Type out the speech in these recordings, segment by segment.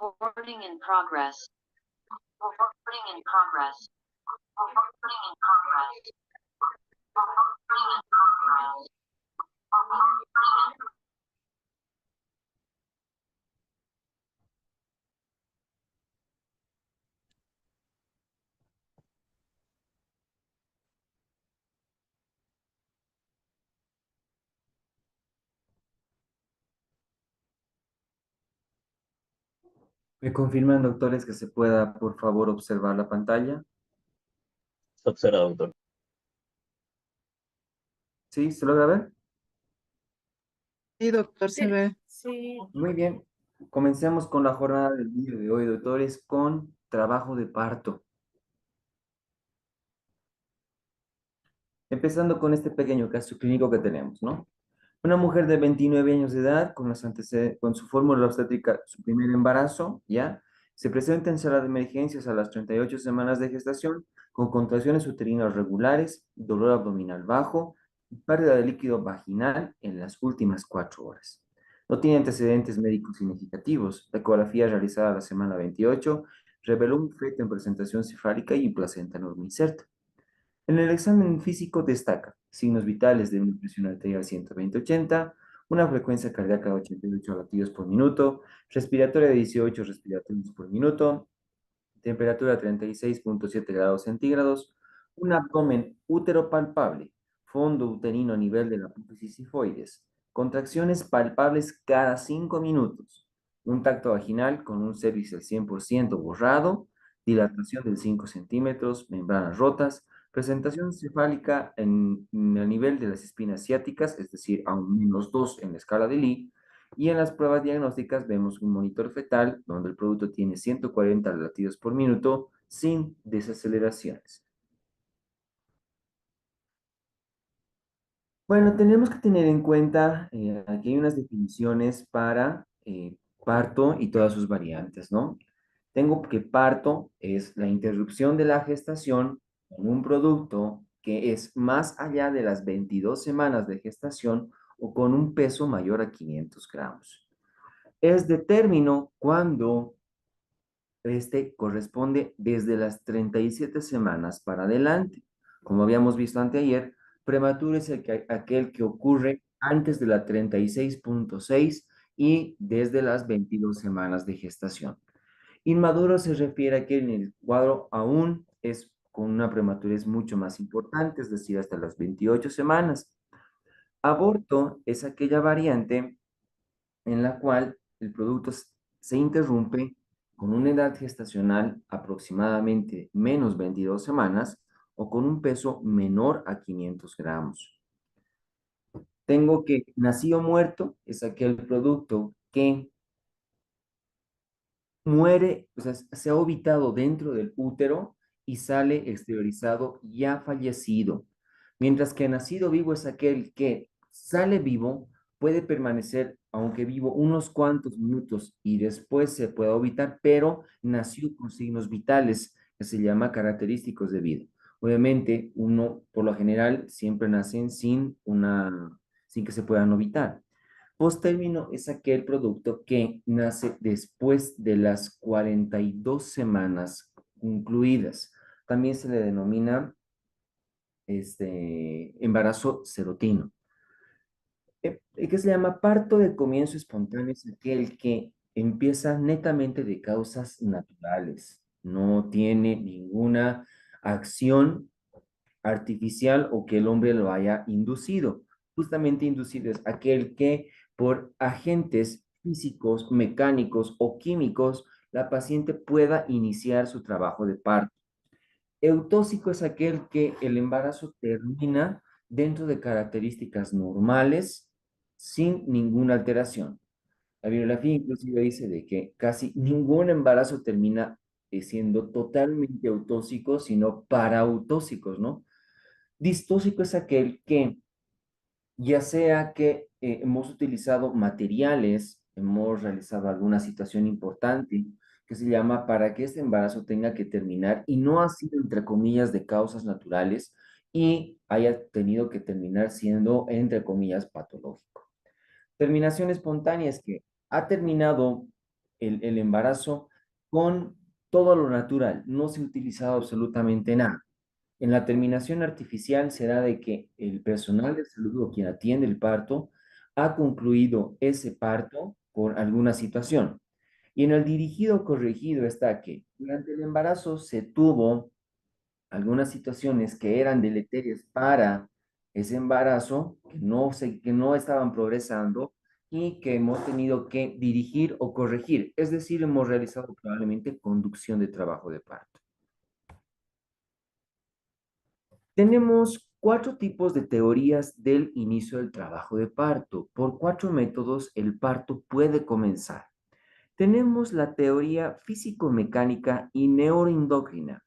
Recording in progress. Recording in progress. Recording in progress. Recording in progress. ¿Me confirman, doctores, que se pueda, por favor, observar la pantalla? Observa, doctor. ¿Sí? ¿Se logra ver? Sí, doctor, se ve. Sí. Muy bien. Comencemos con la jornada del día de hoy, doctores, con trabajo de parto. Empezando con este pequeño caso clínico que tenemos, ¿no? Una mujer de 29 años de edad con su fórmula obstétrica, su primer embarazo, ¿ya? Se presenta en sala de emergencias a las 38 semanas de gestación con contracciones uterinas regulares, dolor abdominal bajo y pérdida de líquido vaginal en las últimas 4 horas. No tiene antecedentes médicos significativos. La ecografía realizada la semana 28 reveló un feto en presentación cefálica y placenta enorme inserta. En el examen físico destaca signos vitales de una presión arterial 120/80, una frecuencia cardíaca de 88 latidos por minuto, respiratoria de 18 respiratorios por minuto, temperatura 36,7 grados centígrados, un abdomen útero palpable, fondo uterino a nivel de la apófisis sifoides, contracciones palpables cada 5 minutos, un tacto vaginal con un cervix al 100% borrado, dilatación de 5 centímetros, membranas rotas, presentación cefálica en el nivel de las espinas ciáticas, es decir, a un -2 en la escala de Lee, y en las pruebas diagnósticas vemos un monitor fetal donde el producto tiene 140 latidos por minuto sin desaceleraciones. Bueno, tenemos que tener en cuenta, aquí hay unas definiciones para parto y todas sus variantes, ¿no? Tengo que parto es la interrupción de la gestación con un producto que es más allá de las 22 semanas de gestación o con un peso mayor a 500 gramos. Es de término cuando este corresponde desde las 37 semanas para adelante. Como habíamos visto anteayer, prematuro es aquel que ocurre antes de la 36,6 y desde las 22 semanas de gestación. Inmaduro se refiere a que en el cuadro aún es con una prematurez mucho más importante, es decir, hasta las 28 semanas. Aborto es aquella variante en la cual el producto se interrumpe con una edad gestacional aproximadamente menos 22 semanas o con un peso menor a 500 gramos. Tengo que nacido muerto es aquel producto que muere, o sea, se ha ubicado dentro del útero y sale exteriorizado ya fallecido. Mientras que nacido vivo es aquel que sale vivo, puede permanecer, aunque vivo, unos cuantos minutos y después se puede habitar, pero nació con signos vitales que se llama característicos de vida. Obviamente, uno, por lo general, siempre nacen sin que se puedan habitar. Postérmino es aquel producto que nace después de las 42 semanas concluidas. También se le denomina embarazo serotino. ¿Qué se llama? Parto de comienzo espontáneo es aquel que empieza netamente de causas naturales. No tiene ninguna acción artificial o que el hombre lo haya inducido. Justamente inducido es aquel que por agentes físicos, mecánicos o químicos, la paciente pueda iniciar su trabajo de parto. Eutóxico es aquel que el embarazo termina dentro de características normales sin ninguna alteración. La bibliografía inclusive dice de que casi ningún embarazo termina siendo totalmente autóxico, sino parautóxicos, ¿no? Distóxico es aquel que, ya sea que hemos utilizado materiales, hemos realizado alguna situación importante que se llama para que este embarazo tenga que terminar y no ha sido, entre comillas, de causas naturales y haya tenido que terminar siendo, entre comillas, patológico. Terminación espontánea es que ha terminado el embarazo con todo lo natural, no se ha utilizado absolutamente nada. En la terminación artificial se da de que el personal de salud o quien atiende el parto ha concluido ese parto por alguna situación. Y en el dirigido o corregido está que durante el embarazo se tuvo algunas situaciones que eran deleterias para ese embarazo, que no estaban progresando y que hemos tenido que dirigir o corregir. Es decir, hemos realizado probablemente conducción de trabajo de parto. Tenemos cuatro tipos de teorías del inicio del trabajo de parto. Por cuatro métodos el parto puede comenzar. Tenemos la teoría físico-mecánica y neuroendocrina.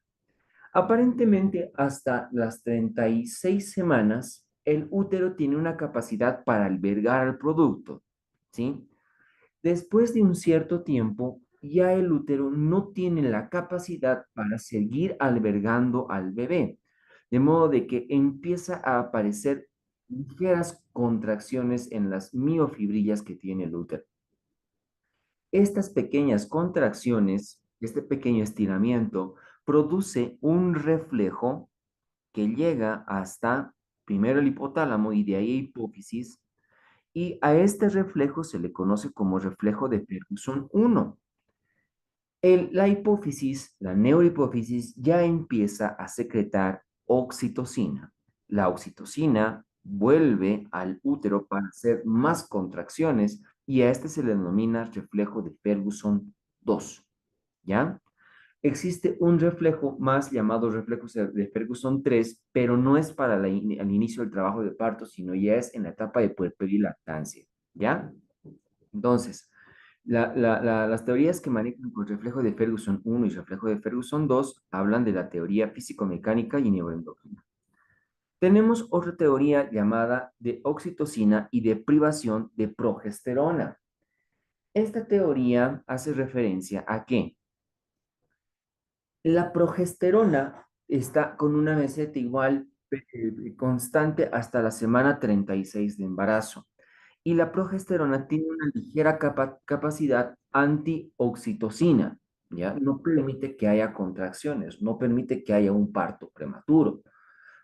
Aparentemente, hasta las 36 semanas, el útero tiene una capacidad para albergar al producto, ¿sí? Después de un cierto tiempo, ya el útero no tiene la capacidad para seguir albergando al bebé, de modo de que empieza a aparecer ligeras contracciones en las miofibrillas que tiene el útero. Estas pequeñas contracciones, este pequeño estiramiento, produce un reflejo que llega hasta primero el hipotálamo y de ahí hipófisis, y a este reflejo se le conoce como reflejo de Ferguson 1. La hipófisis, la neurohipófisis, ya empieza a secretar oxitocina. La oxitocina vuelve al útero para hacer más contracciones y a este se le denomina reflejo de Ferguson 2. ¿Ya? Existe un reflejo más llamado reflejo de Ferguson 3, pero no es para el inicio del trabajo de parto, sino ya es en la etapa de puerperio y lactancia, ¿ya? Entonces, las teorías que manejan con reflejo de Ferguson 1 y reflejo de Ferguson 2 hablan de la teoría físico-mecánica y neuroendocrina. Tenemos otra teoría llamada de oxitocina y de privación de progesterona. Esta teoría hace referencia a que la progesterona está con una meseta igual constante hasta la semana 36 de embarazo. Y la progesterona tiene una ligera capacidad antioxitocina, ¿ya? No permite que haya contracciones, no permite que haya un parto prematuro.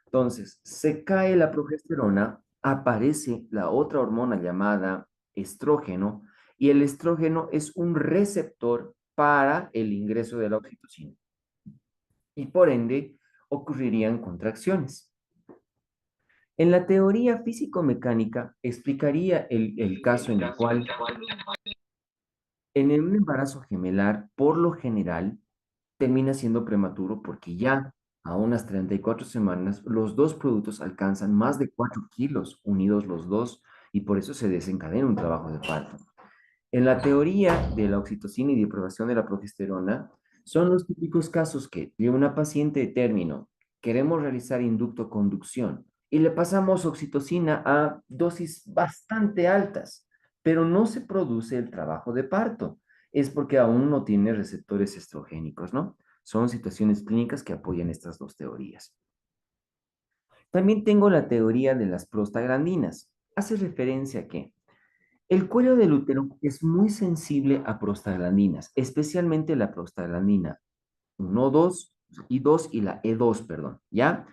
Entonces, se cae la progesterona, aparece la otra hormona llamada estrógeno, y el estrógeno es un receptor para el ingreso de la oxitocina y por ende ocurrirían contracciones. En la teoría físico-mecánica explicaría el caso en el cual en un embarazo gemelar, por lo general, termina siendo prematuro porque ya a unas 34 semanas los dos productos alcanzan más de 4 kilos unidos los dos y por eso se desencadena un trabajo de parto. En la teoría de la oxitocina y de aprobación de la progesterona, son los típicos casos que de una paciente de término queremos realizar inducto-conducción y le pasamos oxitocina a dosis bastante altas, pero no se produce el trabajo de parto. Es porque aún no tiene receptores estrogénicos, ¿no? Son situaciones clínicas que apoyan estas dos teorías. También tengo la teoría de las prostaglandinas. Hace referencia a que el cuello del útero es muy sensible a prostaglandinas, especialmente la prostaglandina 1, 2 y 2 y la E2, perdón, ¿ya?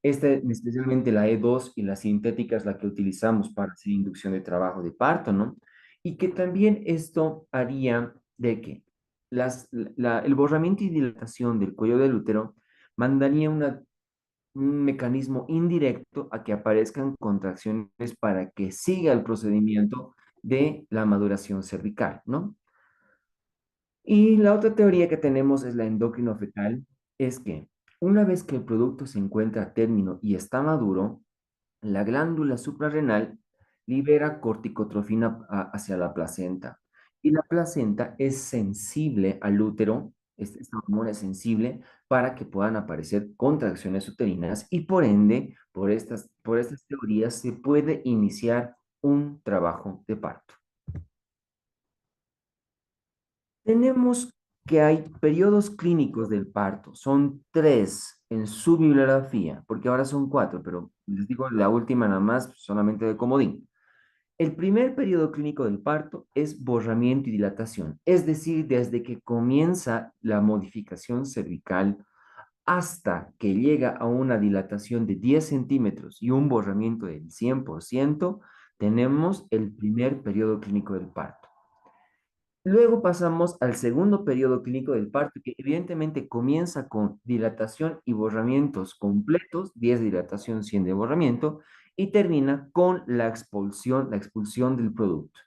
Especialmente la E2 y la sintética es la que utilizamos para hacer inducción de trabajo de parto, ¿no? Y que también esto haría de que el borramiento y dilatación del cuello del útero mandaría un mecanismo indirecto a que aparezcan contracciones para que siga el procedimiento de la maduración cervical, ¿no? Y la otra teoría que tenemos es la endocrino-fetal, es que una vez que el producto se encuentra a término y está maduro, la glándula suprarrenal libera corticotrofina hacia la placenta. Y la placenta es sensible al útero, esta hormona es sensible para que puedan aparecer contracciones uterinas y por ende, por estas teorías, se puede iniciar un trabajo de parto. Tenemos que hay periodos clínicos del parto, son 3 en su bibliografía, porque ahora son 4, pero les digo la última nada más, solamente de comodín. El primer periodo clínico del parto es borramiento y dilatación, es decir, desde que comienza la modificación cervical hasta que llega a una dilatación de 10 centímetros y un borramiento del 100%, tenemos el primer periodo clínico del parto. Luego pasamos al segundo periodo clínico del parto, que evidentemente comienza con dilatación y borramientos completos, 10 de dilatación, 100 de borramiento, y termina con la expulsión del producto.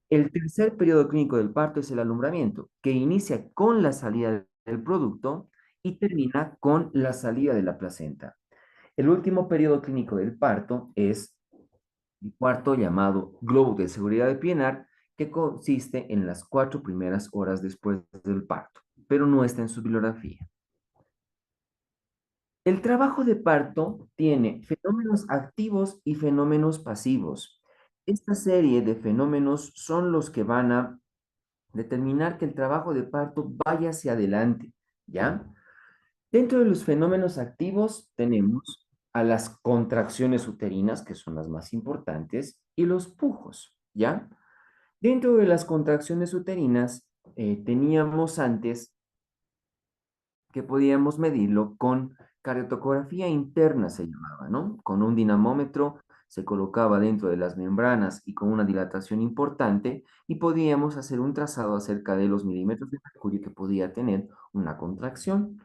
El tercer periodo clínico del parto es el alumbramiento, que inicia con la salida del producto y termina con la salida de la placenta. El último periodo clínico del parto es el cuarto, llamado globo de seguridad de Pienaar, que consiste en las 4 primeras horas después del parto, pero no está en su bibliografía. El trabajo de parto tiene fenómenos activos y fenómenos pasivos. Esta serie de fenómenos son los que van a determinar que el trabajo de parto vaya hacia adelante, ¿ya? Dentro de los fenómenos activos tenemos a las contracciones uterinas, que son las más importantes, y los pujos, ¿ya? Dentro de las contracciones uterinas, teníamos antes que podíamos medirlo con cardiotocografía interna, se llamaba, ¿no? Con un dinamómetro se colocaba dentro de las membranas y con una dilatación importante y podíamos hacer un trazado acerca de los milímetros de mercurio que podía tener una contracción.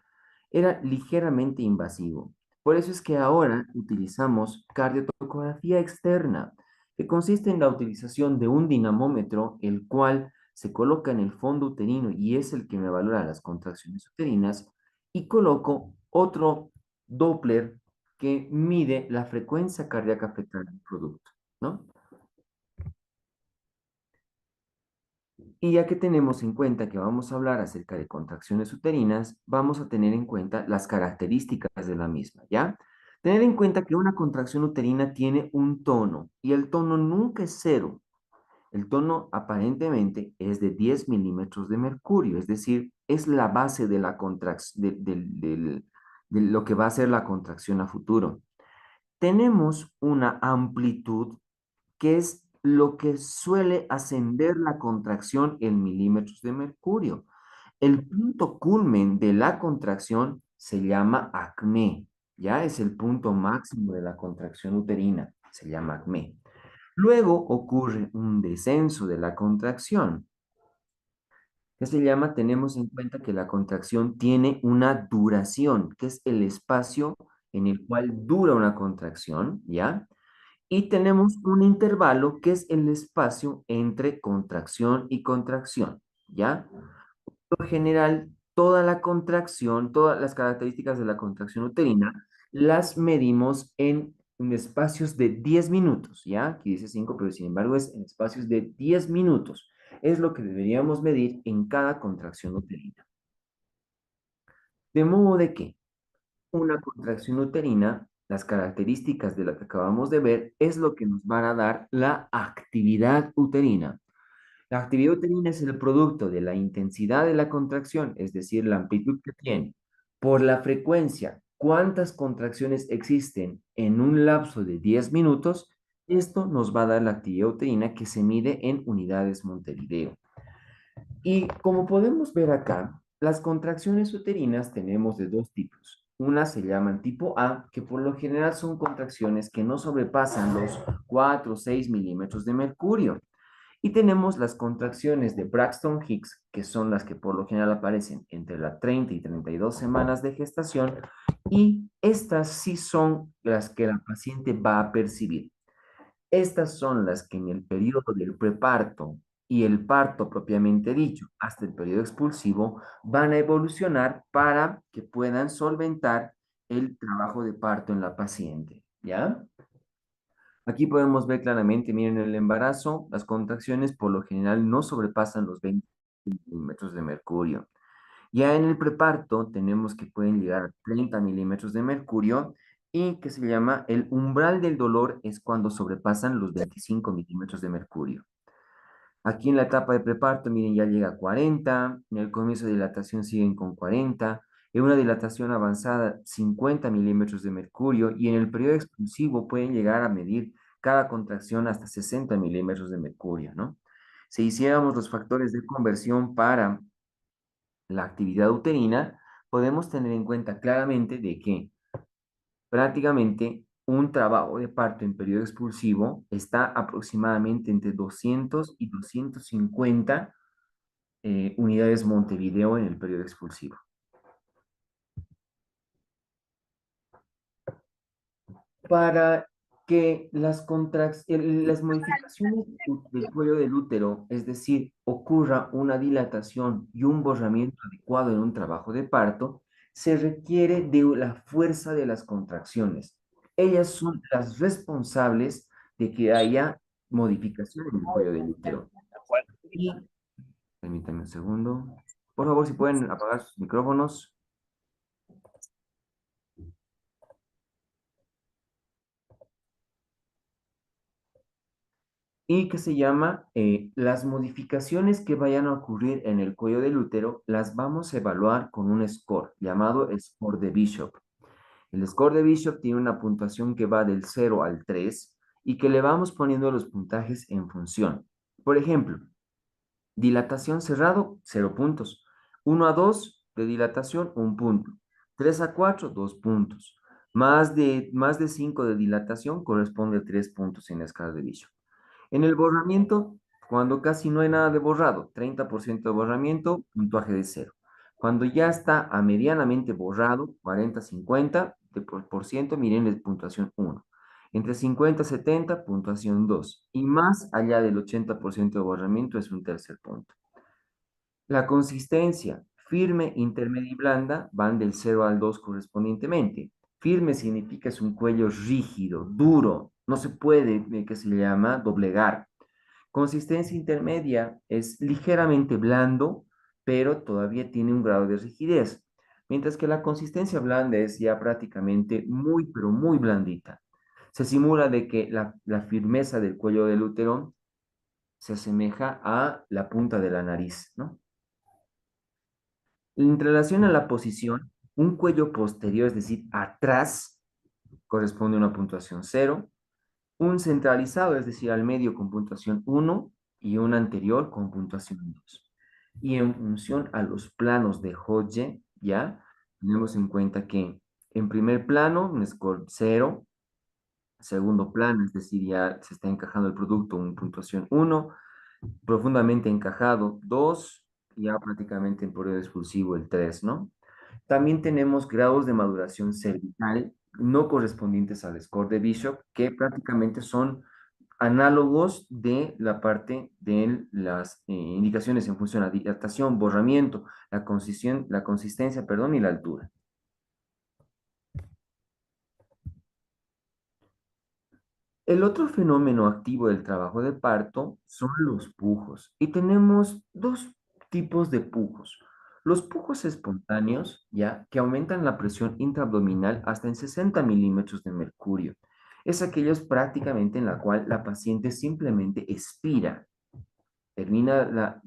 Era ligeramente invasivo. Por eso es que ahora utilizamos cardiotocografía externa, que consiste en la utilización de un dinamómetro, el cual se coloca en el fondo uterino y es el que me valora las contracciones uterinas, y coloco otro Doppler que mide la frecuencia cardíaca fetal del producto, ¿no? Y ya que tenemos en cuenta que vamos a hablar acerca de contracciones uterinas, vamos a tener en cuenta las características de la misma, ¿ya? Tener en cuenta que una contracción uterina tiene un tono y el tono nunca es cero. El tono aparentemente es de 10 milímetros de mercurio, es decir, es la base de la de lo que va a ser la contracción a futuro. Tenemos una amplitud que es lo que suele ascender la contracción en milímetros de mercurio. El punto culmen de la contracción se llama acme, ya es el punto máximo de la contracción uterina, se llama acme. Luego ocurre un descenso de la contracción, que se llama, tenemos en cuenta que la contracción tiene una duración, que es el espacio en el cual dura una contracción, ¿ya? Y tenemos un intervalo que es el espacio entre contracción y contracción, ¿ya? Por lo general, toda la contracción, todas las características de la contracción uterina, las medimos en espacios de 10 minutos, ¿ya? Aquí dice 5, pero sin embargo es en espacios de 10 minutos. Es lo que deberíamos medir en cada contracción uterina. De modo de que una contracción uterina, las características de la que acabamos de ver, es lo que nos van a dar la actividad uterina. La actividad uterina es el producto de la intensidad de la contracción, es decir, la amplitud que tiene, por la frecuencia, cuántas contracciones existen en un lapso de 10 minutos, esto nos va a dar la actividad uterina que se mide en unidades Montevideo. Y como podemos ver acá, las contracciones uterinas tenemos de dos tipos. Una se llaman tipo A, que por lo general son contracciones que no sobrepasan los 4 o 6 milímetros de mercurio. Y tenemos las contracciones de Braxton Hicks, que son las que por lo general aparecen entre las 30 y 32 semanas de gestación, y estas sí son las que la paciente va a percibir. Estas son las que en el periodo del preparto y el parto propiamente dicho, hasta el periodo expulsivo, van a evolucionar para que puedan solventar el trabajo de parto en la paciente, ¿ya? Aquí podemos ver claramente, miren, el embarazo, las contracciones por lo general no sobrepasan los 20 milímetros de mercurio. Ya en el preparto tenemos que pueden llegar a 30 milímetros de mercurio y que se llama el umbral del dolor es cuando sobrepasan los 25 milímetros de mercurio. Aquí en la etapa de preparto, miren, ya llega a 40, en el comienzo de dilatación siguen con 40, en una dilatación avanzada 50 milímetros de mercurio y en el periodo expulsivo pueden llegar a medir cada contracción hasta 60 milímetros de mercurio, ¿no? Si hiciéramos los factores de conversión para la actividad uterina, podemos tener en cuenta claramente de que prácticamente un trabajo de parto en periodo expulsivo está aproximadamente entre 200 y 250 unidades Montevideo en el periodo expulsivo. Para que las modificaciones del cuello del útero, es decir, ocurra una dilatación y un borramiento adecuado en un trabajo de parto, se requiere de la fuerza de las contracciones. Ellas son las responsables de que haya modificación en el cuello del útero. Y, permítanme un segundo. Por favor, si pueden apagar sus micrófonos. Y que se llama las modificaciones que vayan a ocurrir en el cuello del útero, las vamos a evaluar con un score llamado score de Bishop. El score de Bishop tiene una puntuación que va del 0 al 3 y que le vamos poniendo los puntajes en función. Por ejemplo, dilatación cerrado, 0 puntos. 1 a 2 de dilatación, 1 punto. 3 a 4, 2 puntos. Más de 5 de dilatación corresponde a 3 puntos en la escala de Bishop. En el borramiento, cuando casi no hay nada de borrado, 30% de borramiento, puntuaje de 0. Cuando ya está a medianamente borrado, 40-50%, miren, es puntuación 1. Entre 50 y 70, puntuación 2. Y más allá del 80% de borramiento es un tercer punto. La consistencia, firme, intermedia y blanda, van del 0 al 2 correspondientemente. Firme significa es un cuello rígido, duro, no se puede, que se le llama doblegar. Consistencia intermedia es ligeramente blando, pero todavía tiene un grado de rigidez, mientras que la consistencia blanda es ya prácticamente muy, pero muy blandita. Se simula de que la firmeza del cuello del útero se asemeja a la punta de la nariz, ¿no? En relación a la posición, un cuello posterior, es decir, atrás, corresponde a una puntuación 0, un centralizado, es decir, al medio con puntuación 1 y un anterior con puntuación 2. Y en función a los planos de Hodge, ya tenemos en cuenta que en primer plano, un score 0, segundo plano, es decir, ya se está encajando el producto, una puntuación 1, profundamente encajado 2, ya prácticamente en periodo expulsivo el 3, ¿no? También tenemos grados de maduración cervical no correspondientes al score de Bishop, que prácticamente son análogos de la parte de las indicaciones en función a dilatación, borramiento, la consistencia, perdón, y la altura. El otro fenómeno activo del trabajo de parto son los pujos. Y tenemos dos tipos de pujos. Los pujos espontáneos, ya, que aumentan la presión intraabdominal hasta en 60 milímetros de mercurio. Es aquellos prácticamente en la cual la paciente simplemente expira. Termina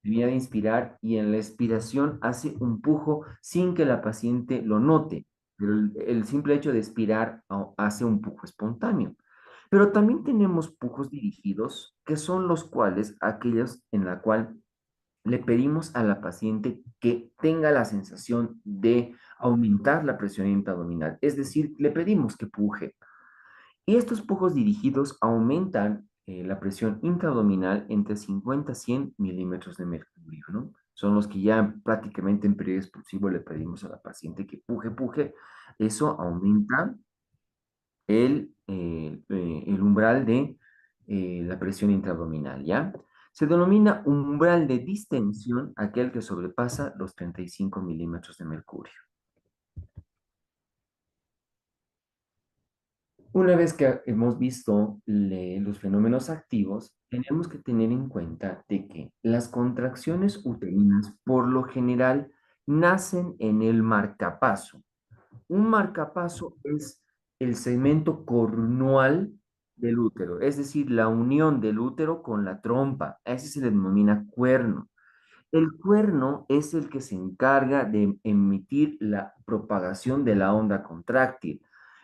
de inspirar y en la expiración hace un pujo sin que la paciente lo note. Pero el simple hecho de expirar hace un pujo espontáneo. Pero también tenemos pujos dirigidos, que son los cuales, aquellos en la cual le pedimos a la paciente que tenga la sensación de aumentar la presión intraabdominal, es decir, le pedimos que puje. Y estos pujos dirigidos aumentan la presión intraabdominal entre 50 a 100 milímetros de mercurio, ¿no? Son los que ya prácticamente en periodo expulsivo le pedimos a la paciente que puje. Eso aumenta el umbral de la presión intraabdominal, ¿ya? Se denomina umbral de distensión aquel que sobrepasa los 35 milímetros de mercurio. Una vez que hemos visto los fenómenos activos, tenemos que tener en cuenta de que las contracciones uterinas por lo general nacen en el marcapaso. Un marcapaso es el segmento cornual del útero, es decir, la unión del útero con la trompa. A ese se le denomina cuerno. El cuerno es el que se encarga de emitir la propagación de la onda contráctil.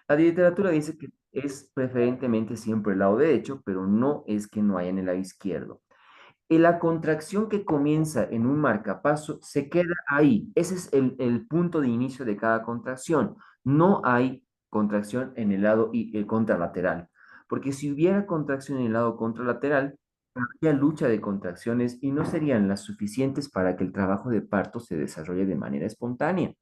La literatura dice que es preferentemente siempre el lado derecho, pero no es que no haya en el lado izquierdo. Y la contracción que comienza en un marcapaso se queda ahí. Ese es el punto de inicio de cada contracción. No hay contracción en el lado contralateral. Porque si hubiera contracción en el lado contralateral, habría lucha de contracciones y no serían las suficientes para que el trabajo de parto se desarrolle de manera espontánea.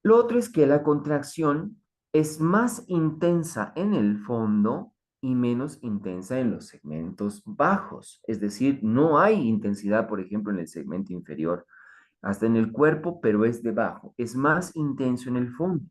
Lo otro es que la contracción es más intensa en el fondo y menos intensa en los segmentos bajos. Es decir, no hay intensidad, por ejemplo, en el segmento inferior, hasta en el cuerpo, pero es debajo. Es más intenso en el fondo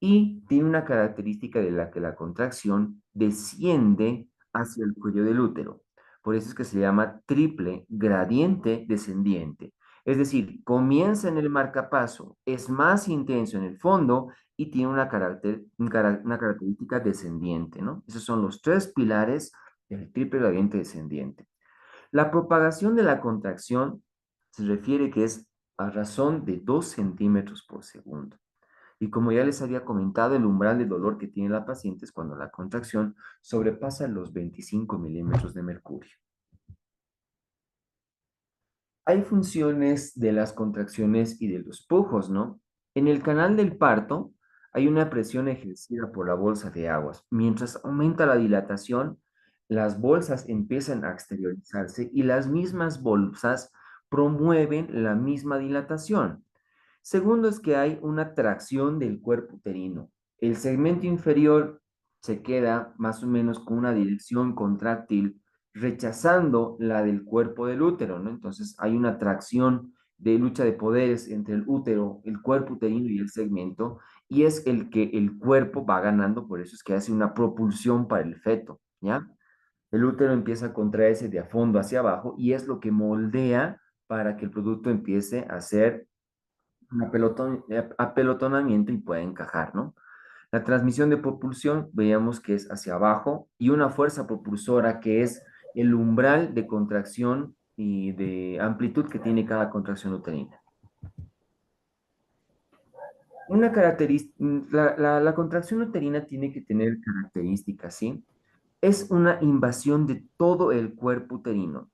y tiene una característica de la que la contracción desciende hacia el cuello del útero. Por eso es que se llama triple gradiente descendiente. Es decir, comienza en el marcapaso, es más intenso en el fondo y tiene una característica descendiente, ¿no? Esos son los tres pilares del triple gradiente descendiente. La propagación de la contracción se refiere que es a razón de 2 centímetros por segundo. Y como ya les había comentado, el umbral de dolor que tiene la paciente es cuando la contracción sobrepasa los 25 milímetros de mercurio. Hay funciones de las contracciones y de los pujos, ¿no? En el canal del parto hay una presión ejercida por la bolsa de aguas. Mientras aumenta la dilatación, las bolsas empiezan a exteriorizarse y las mismas bolsas promueven la misma dilatación. Segundo es que hay una tracción del cuerpo uterino. El segmento inferior se queda más o menos con una dirección contráctil, rechazando la del cuerpo del útero, ¿no? Entonces hay una tracción de lucha de poderes entre el útero, el cuerpo uterino y el segmento, y es el que el cuerpo va ganando, por eso es que hace una propulsión para el feto, ¿ya? El útero empieza a contraerse de a fondo hacia abajo y es lo que moldea para que el producto empiece a ser un apelotonamiento y puede encajar, ¿no? La transmisión de propulsión, veíamos que es hacia abajo y una fuerza propulsora que es el umbral de contracción y de amplitud que tiene cada contracción uterina. La contracción uterina tiene que tener características, ¿sí? Es una invasión de todo el cuerpo uterino.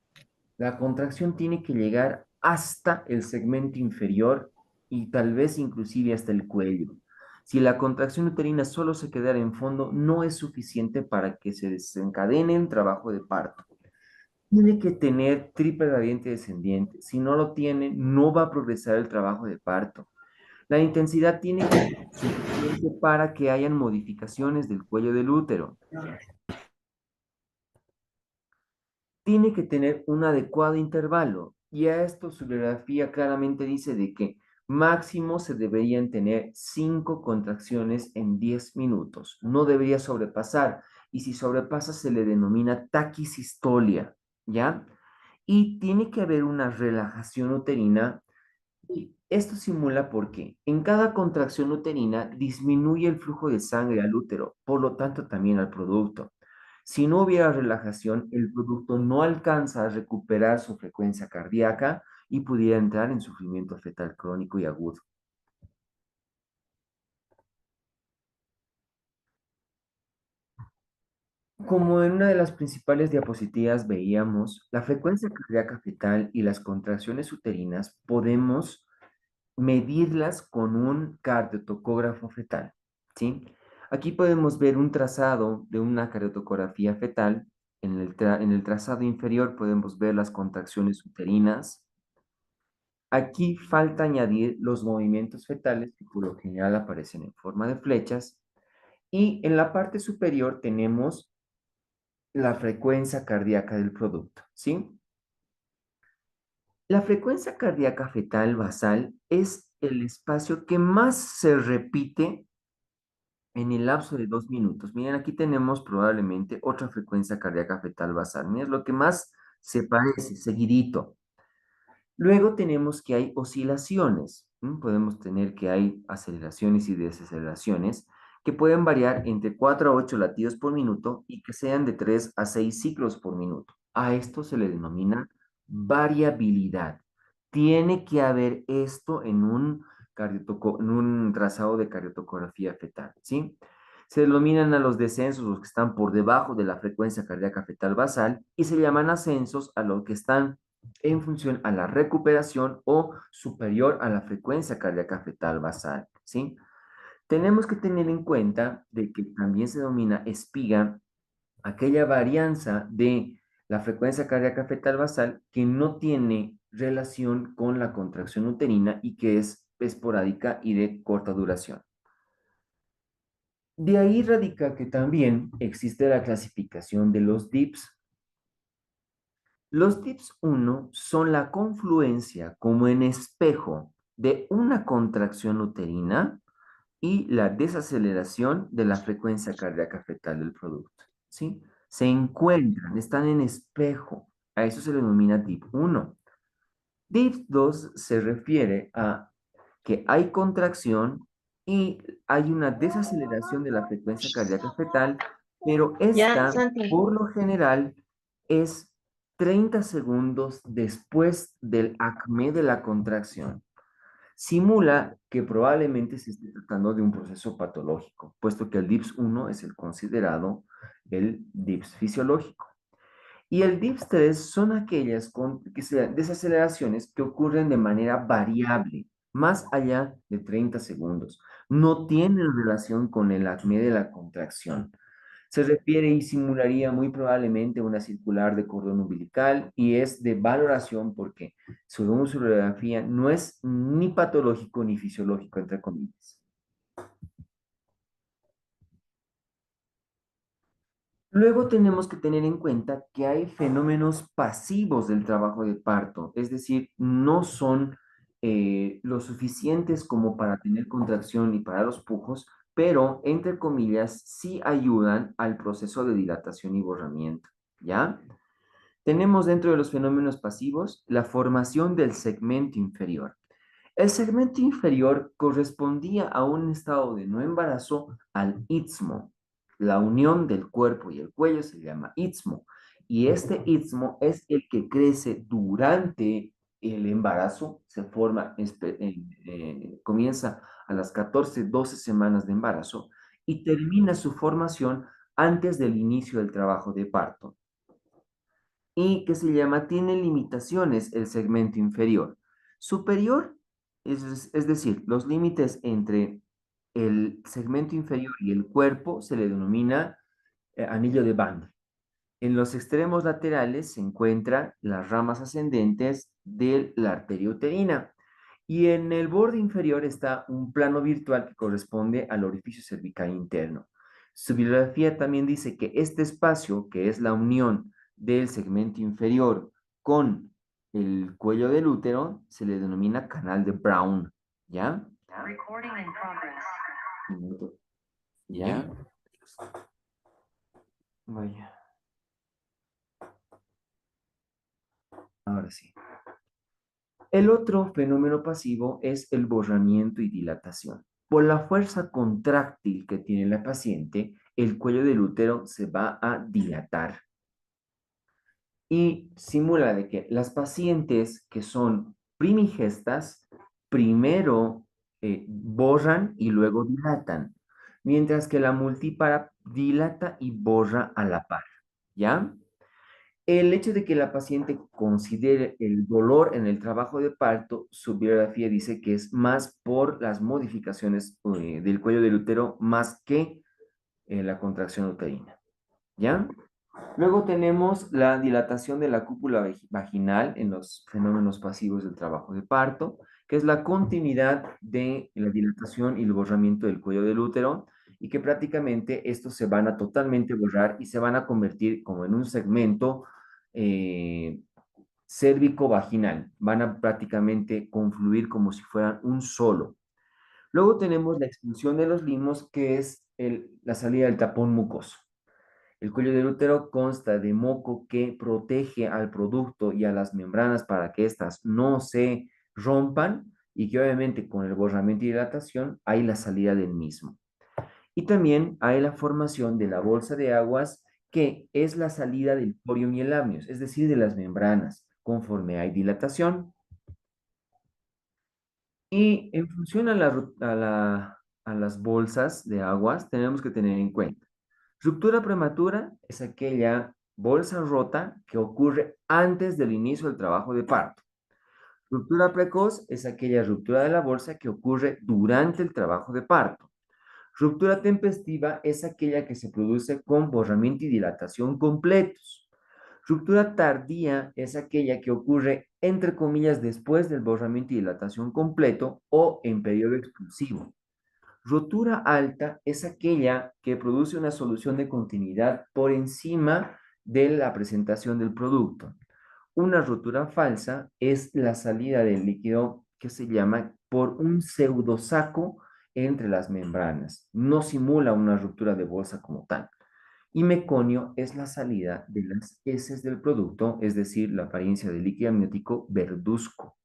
La contracción tiene que llegar hasta el segmento inferior y tal vez inclusive hasta el cuello. Si la contracción uterina solo se quedara en fondo, no es suficiente para que se desencadene el trabajo de parto. Tiene que tener triple gradiente descendiente. Si no lo tiene, no va a progresar el trabajo de parto. La intensidad tiene que ser suficiente para que hayan modificaciones del cuello del útero. Tiene que tener un adecuado intervalo. Y a esto su bibliografía claramente dice de que máximo se deberían tener 5 contracciones en 10 minutos. No debería sobrepasar. Y si sobrepasa se le denomina taquisistolia, ¿ya? Y tiene que haber una relajación uterina. Y esto simula porque en cada contracción uterina disminuye el flujo de sangre al útero, por lo tanto también al producto. Si no hubiera relajación, el producto no alcanza a recuperar su frecuencia cardíaca y pudiera entrar en sufrimiento fetal crónico y agudo. Como en una de las principales diapositivas veíamos, la frecuencia cardíaca fetal y las contracciones uterinas podemos medirlas con un cardiotocógrafo fetal, ¿sí? Aquí podemos ver un trazado de una cardiotocografía fetal. En el trazado inferior podemos ver las contracciones uterinas. Aquí falta añadir los movimientos fetales que por lo general aparecen en forma de flechas. Y en la parte superior tenemos la frecuencia cardíaca del producto, ¿sí? La frecuencia cardíaca fetal basal es el espacio que más se repite en el lapso de 2 minutos. Miren, aquí tenemos probablemente otra frecuencia cardíaca fetal basal. Miren, es lo que más se parece, seguidito. Luego tenemos que hay oscilaciones. Podemos tener que hay aceleraciones y desaceleraciones que pueden variar entre 4 a 8 latidos por minuto y que sean de 3 a 6 ciclos por minuto. A esto se le denomina variabilidad. Tiene que haber esto en un trazado de cardiotocografía fetal, ¿sí? Se denominan a los descensos los que están por debajo de la frecuencia cardíaca fetal basal y se llaman ascensos a los que están en función a la recuperación o superior a la frecuencia cardíaca fetal basal, ¿sí? Tenemos que tener en cuenta de que también se denomina espiga aquella varianza de la frecuencia cardíaca fetal basal que no tiene relación con la contracción uterina y que es esporádica y de corta duración. De ahí radica que también existe la clasificación de los DIPS. Los DIPS 1 son la confluencia como en espejo de una contracción uterina y la desaceleración de la frecuencia cardíaca fetal del producto, ¿sí? Se encuentran, están en espejo. A eso se le denomina DIP 1. DIP 2 se refiere a que hay contracción y hay una desaceleración de la frecuencia cardíaca fetal, pero Ya, esta, Santi. por lo general, es 30 segundos después del acme de la contracción. Simula que probablemente se esté tratando de un proceso patológico, puesto que el DIPS 1 es el considerado el DIPS fisiológico. Y el DIPS 3 son aquellas desaceleraciones que ocurren de manera variable, más allá de 30 segundos. No tienen relación con el acme de la contracción. Se refiere y simularía muy probablemente una circular de cordón umbilical y es de valoración porque, según su radiografía, no es ni patológico ni fisiológico, entre comillas. Luego tenemos que tener en cuenta que hay fenómenos pasivos del trabajo de parto, es decir, no son lo suficientes como para tener contracción y para los pujos, pero entre comillas sí ayudan al proceso de dilatación y borramiento, ¿ya? Tenemos dentro de los fenómenos pasivos la formación del segmento inferior. El segmento inferior correspondía a un estado de no embarazo al istmo. La unión del cuerpo y el cuello se llama istmo. Y este istmo es el que crece durante el embarazo, se forma, comienza a las 14, 12 semanas de embarazo y termina su formación antes del inicio del trabajo de parto y que se llama tiene limitaciones el segmento inferior. Superior, es decir, los límites entre el segmento inferior y el cuerpo se le denomina anillo de Van. En los extremos laterales se encuentran las ramas ascendentes de la arteria uterina. Y en el borde inferior está un plano virtual que corresponde al orificio cervical interno. Su bibliografía también dice que este espacio, que es la unión del segmento inferior con el cuello del útero, se le denomina canal de Brown. ¿Ya? Recording in progress. Un minuto. ¿Ya? Vaya. Ahora sí. El otro fenómeno pasivo es el borramiento y dilatación. Por la fuerza contráctil que tiene la paciente, el cuello del útero se va a dilatar. Y simula de que las pacientes que son primigestas, primero borran y luego dilatan, mientras que la multípara dilata y borra a la par. ¿Ya? El hecho de que la paciente considere el dolor en el trabajo de parto, su biografía dice que es más por las modificaciones del cuello del útero más que la contracción uterina. ¿Ya? Luego tenemos la dilatación de la cúpula vaginal en los fenómenos pasivos del trabajo de parto, que es la continuidad de la dilatación y el borramiento del cuello del útero, y que prácticamente estos se van a totalmente borrar y se van a convertir como en un segmento cérvico-vaginal. Van a prácticamente confluir como si fueran un solo. Luego tenemos la expulsión de los limos, que es la salida del tapón mucoso. El cuello del útero consta de moco que protege al producto y a las membranas para que éstas no se rompan y que obviamente con el borramiento y dilatación hay la salida del mismo. Y también hay la formación de la bolsa de aguas que es la salida del porium y el amnios, es decir, de las membranas, conforme hay dilatación. Y en función a a las bolsas de aguas, tenemos que tener en cuenta. Ruptura prematura es aquella bolsa rota que ocurre antes del inicio del trabajo de parto. Ruptura precoz es aquella ruptura de la bolsa que ocurre durante el trabajo de parto. Ruptura tempestiva es aquella que se produce con borramiento y dilatación completos. Ruptura tardía es aquella que ocurre, entre comillas, después del borramiento y dilatación completo o en periodo expulsivo. Rotura alta es aquella que produce una solución de continuidad por encima de la presentación del producto. Una rotura falsa es la salida del líquido que se llama por un pseudosaco entre las membranas. No simula una ruptura de bolsa como tal. Y meconio es la salida de las heces del producto, es decir, la apariencia del líquido amniótico verduzco.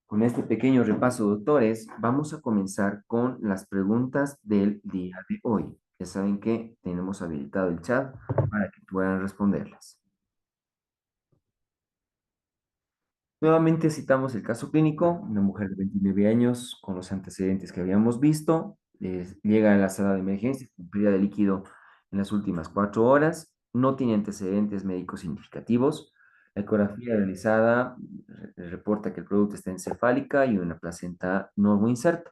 Con este pequeño repaso, doctores, vamos a comenzar con las preguntas del día de hoy. Ya saben que tenemos habilitado el chat para que puedan responderlas. Nuevamente citamos el caso clínico, una mujer de 29 años con los antecedentes que habíamos visto, llega a la sala de emergencia con pérdida de líquido en las últimas 4 horas, no tiene antecedentes médicos significativos, la ecografía realizada reporta que el producto está encefálica y una placenta no inserta.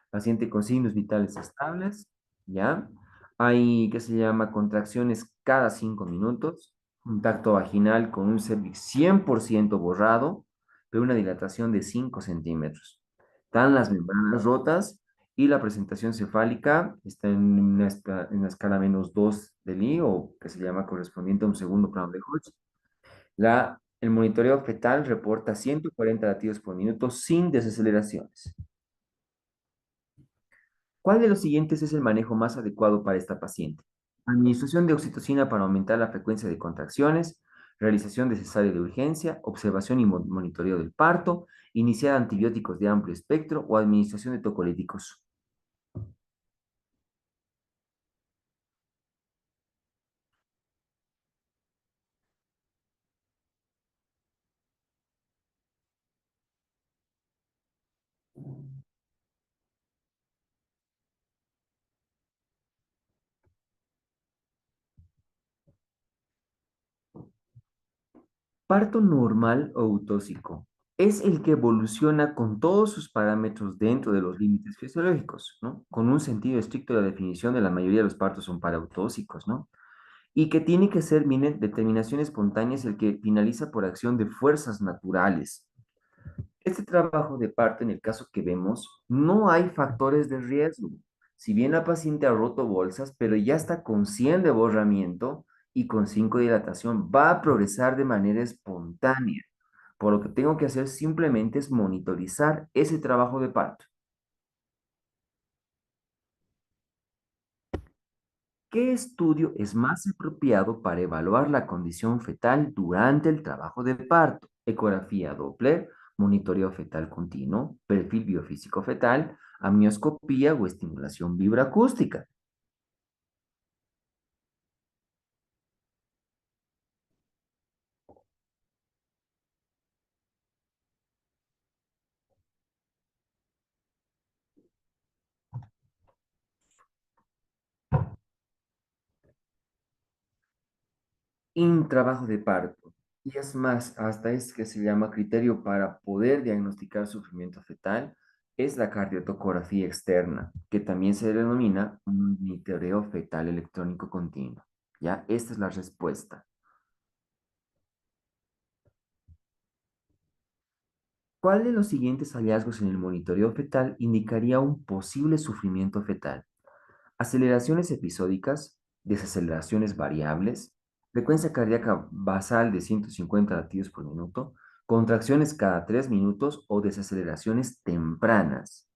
Paciente con signos vitales estables, ¿ya? Hay, que se llama, contracciones cada 5 minutos, un tacto vaginal con un cervix 100% borrado, pero una dilatación de 5 centímetros. Están las membranas rotas y la presentación cefálica está en una escala -2 de Lee, o que se llama correspondiente a un segundo plano de Hodge. El monitoreo fetal reporta 140 latidos por minuto sin desaceleraciones. ¿Cuál de los siguientes es el manejo más adecuado para esta paciente? Administración de oxitocina para aumentar la frecuencia de contracciones, realización de cesárea de urgencia, observación y monitoreo del parto, iniciar antibióticos de amplio espectro o administración de tocolíticos. Parto normal o autóxico es el que evoluciona con todos sus parámetros dentro de los límites fisiológicos, ¿no? Con un sentido estricto de la definición de la mayoría de los partos son parautóxicos, ¿no? Y que tiene que ser, miren, determinación espontánea es el que finaliza por acción de fuerzas naturales. Este trabajo de parto, en el caso que vemos, no hay factores de riesgo. Si bien la paciente ha roto bolsas, pero ya está con 100 de borramiento y con 5 de dilatación, va a progresar de manera espontánea. Por lo que tengo que hacer simplemente es monitorizar ese trabajo de parto. ¿Qué estudio es más apropiado para evaluar la condición fetal durante el trabajo de parto? Ecografía Doppler, monitoreo fetal continuo, perfil biofísico fetal, amnioscopía o estimulación vibroacústica. Trabajo de parto. Y es más, hasta es que se llama criterio para poder diagnosticar sufrimiento fetal, es la cardiotocografía externa, que también se denomina un monitoreo fetal electrónico continuo. ¿Ya? Esta es la respuesta. ¿Cuál de los siguientes hallazgos en el monitoreo fetal indicaría un posible sufrimiento fetal? Aceleraciones episódicas, desaceleraciones variables, frecuencia cardíaca basal de 150 latidos por minuto, contracciones cada 3 minutos o desaceleraciones tempranas.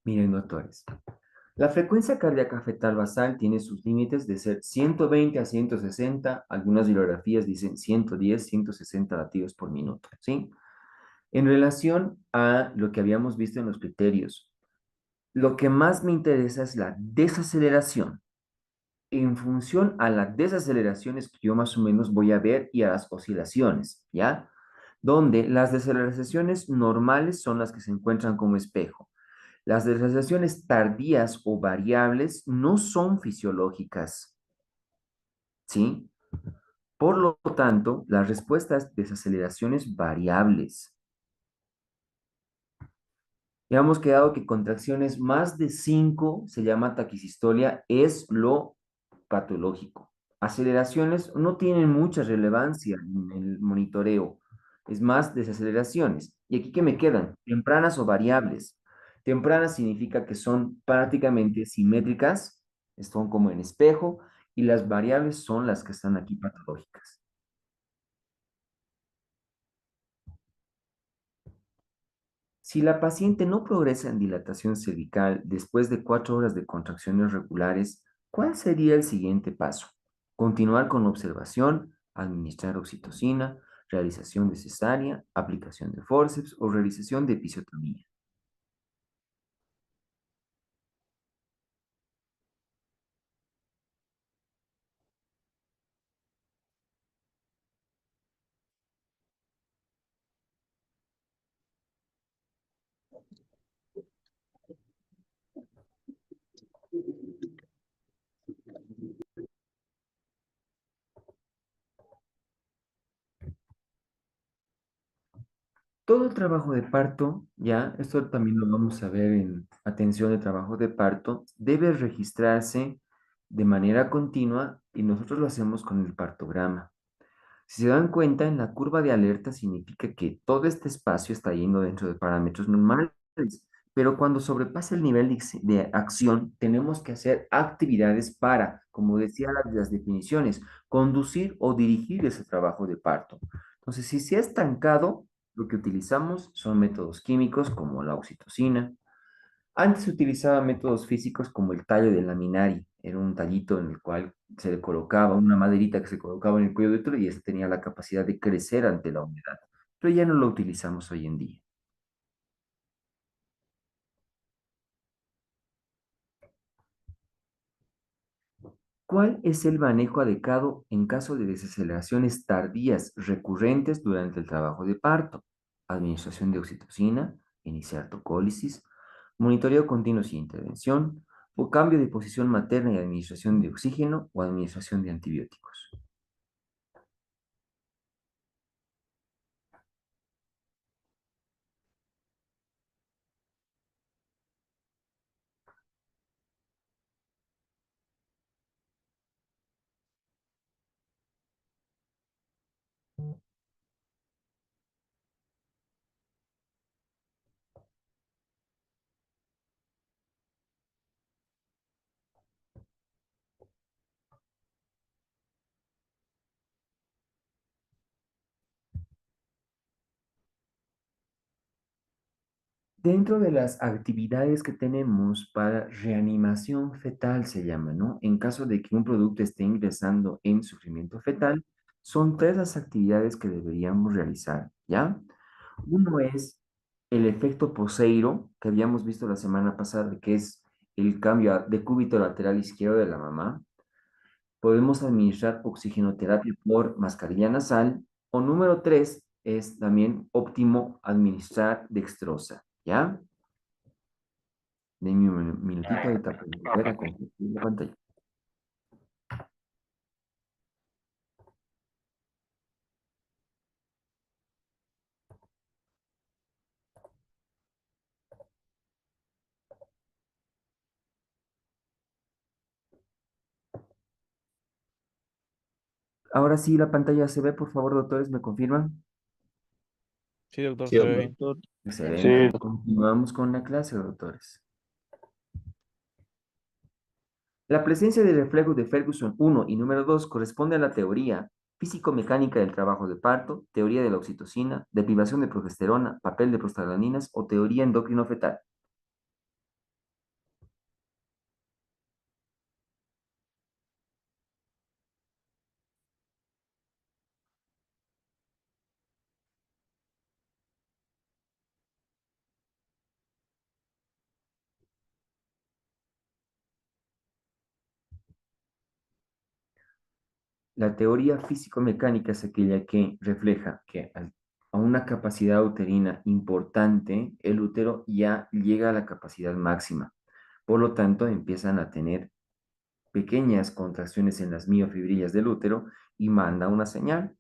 Miren, doctores, La frecuencia cardíaca fetal basal tiene sus límites de ser 120 a 160, algunas bibliografías dicen 110, 160 latidos por minuto, ¿sí? En relación a lo que habíamos visto en los criterios, lo que más me interesa es la desaceleración. En función a la desaceleración es que yo más o menos voy a ver y a las oscilaciones, ¿ya? Donde las desaceleraciones normales son las que se encuentran como espejo. Las desaceleraciones tardías o variables no son fisiológicas, ¿sí? Por lo tanto, la respuesta es desaceleraciones variables. Ya hemos quedado que contracciones más de 5 se llama taquisistolia, es lo patológico. Aceleraciones no tienen mucha relevancia en el monitoreo, es más desaceleraciones. ¿Y aquí qué me quedan? Tempranas o variables. Tempranas significa que son prácticamente simétricas, son como en espejo, y las variables son las que están aquí patológicas. Si la paciente no progresa en dilatación cervical después de 4 horas de contracciones regulares, ¿cuál sería el siguiente paso? Continuar con observación, administrar oxitocina, realización de cesárea, aplicación de forceps o realización de episiotomía. Todo el trabajo de parto, ya, esto también lo vamos a ver en atención de trabajo de parto, debe registrarse de manera continua y nosotros lo hacemos con el partograma. Si se dan cuenta, en la curva de alerta significa que todo este espacio está yendo dentro de parámetros normales, pero cuando sobrepasa el nivel de acción, tenemos que hacer actividades para, como decía las definiciones, conducir o dirigir ese trabajo de parto. Entonces, si se ha estancado, lo que utilizamos son métodos químicos como la oxitocina. Antes se utilizaba métodos físicos como el tallo de laminari. Era un tallito en el cual se le colocaba una maderita que se colocaba en el cuello de útero y esta tenía la capacidad de crecer ante la humedad. Pero ya no lo utilizamos hoy en día. ¿Cuál es el manejo adecuado en caso de desaceleraciones tardías recurrentes durante el trabajo de parto? Administración de oxitocina, iniciar tocólisis, monitoreo continuo sin intervención, o cambio de posición materna y administración de oxígeno o administración de antibióticos. Dentro de las actividades que tenemos para reanimación fetal, se llama, ¿no? En caso de que un producto esté ingresando en sufrimiento fetal, son tres las actividades que deberíamos realizar, ¿ya? Uno es el efecto Poseiro, que habíamos visto la semana pasada, que es el cambio de cúbito lateral izquierdo de la mamá. Podemos administrar oxigenoterapia por mascarilla nasal. O número tres es también óptimo administrar dextrosa, ¿ya? Denme un minutito de volver a compartir la pantalla. Ahora sí, la pantalla se ve, por favor, doctores, ¿me confirman? Sí, doctor, Sí, se ve bien. doctor. Excelente. Continuamos con la clase, doctores. La presencia del reflejo de Ferguson 1 y número 2 corresponde a la teoría físico-mecánica del trabajo de parto, teoría de la oxitocina, deprivación de progesterona, papel de prostaglandinas o teoría endocrino-fetal. La teoría físico-mecánica es aquella que refleja que a una capacidad uterina importante, el útero ya llega a la capacidad máxima. Por lo tanto, empiezan a tener pequeñas contracciones en las miofibrillas del útero y manda una señal.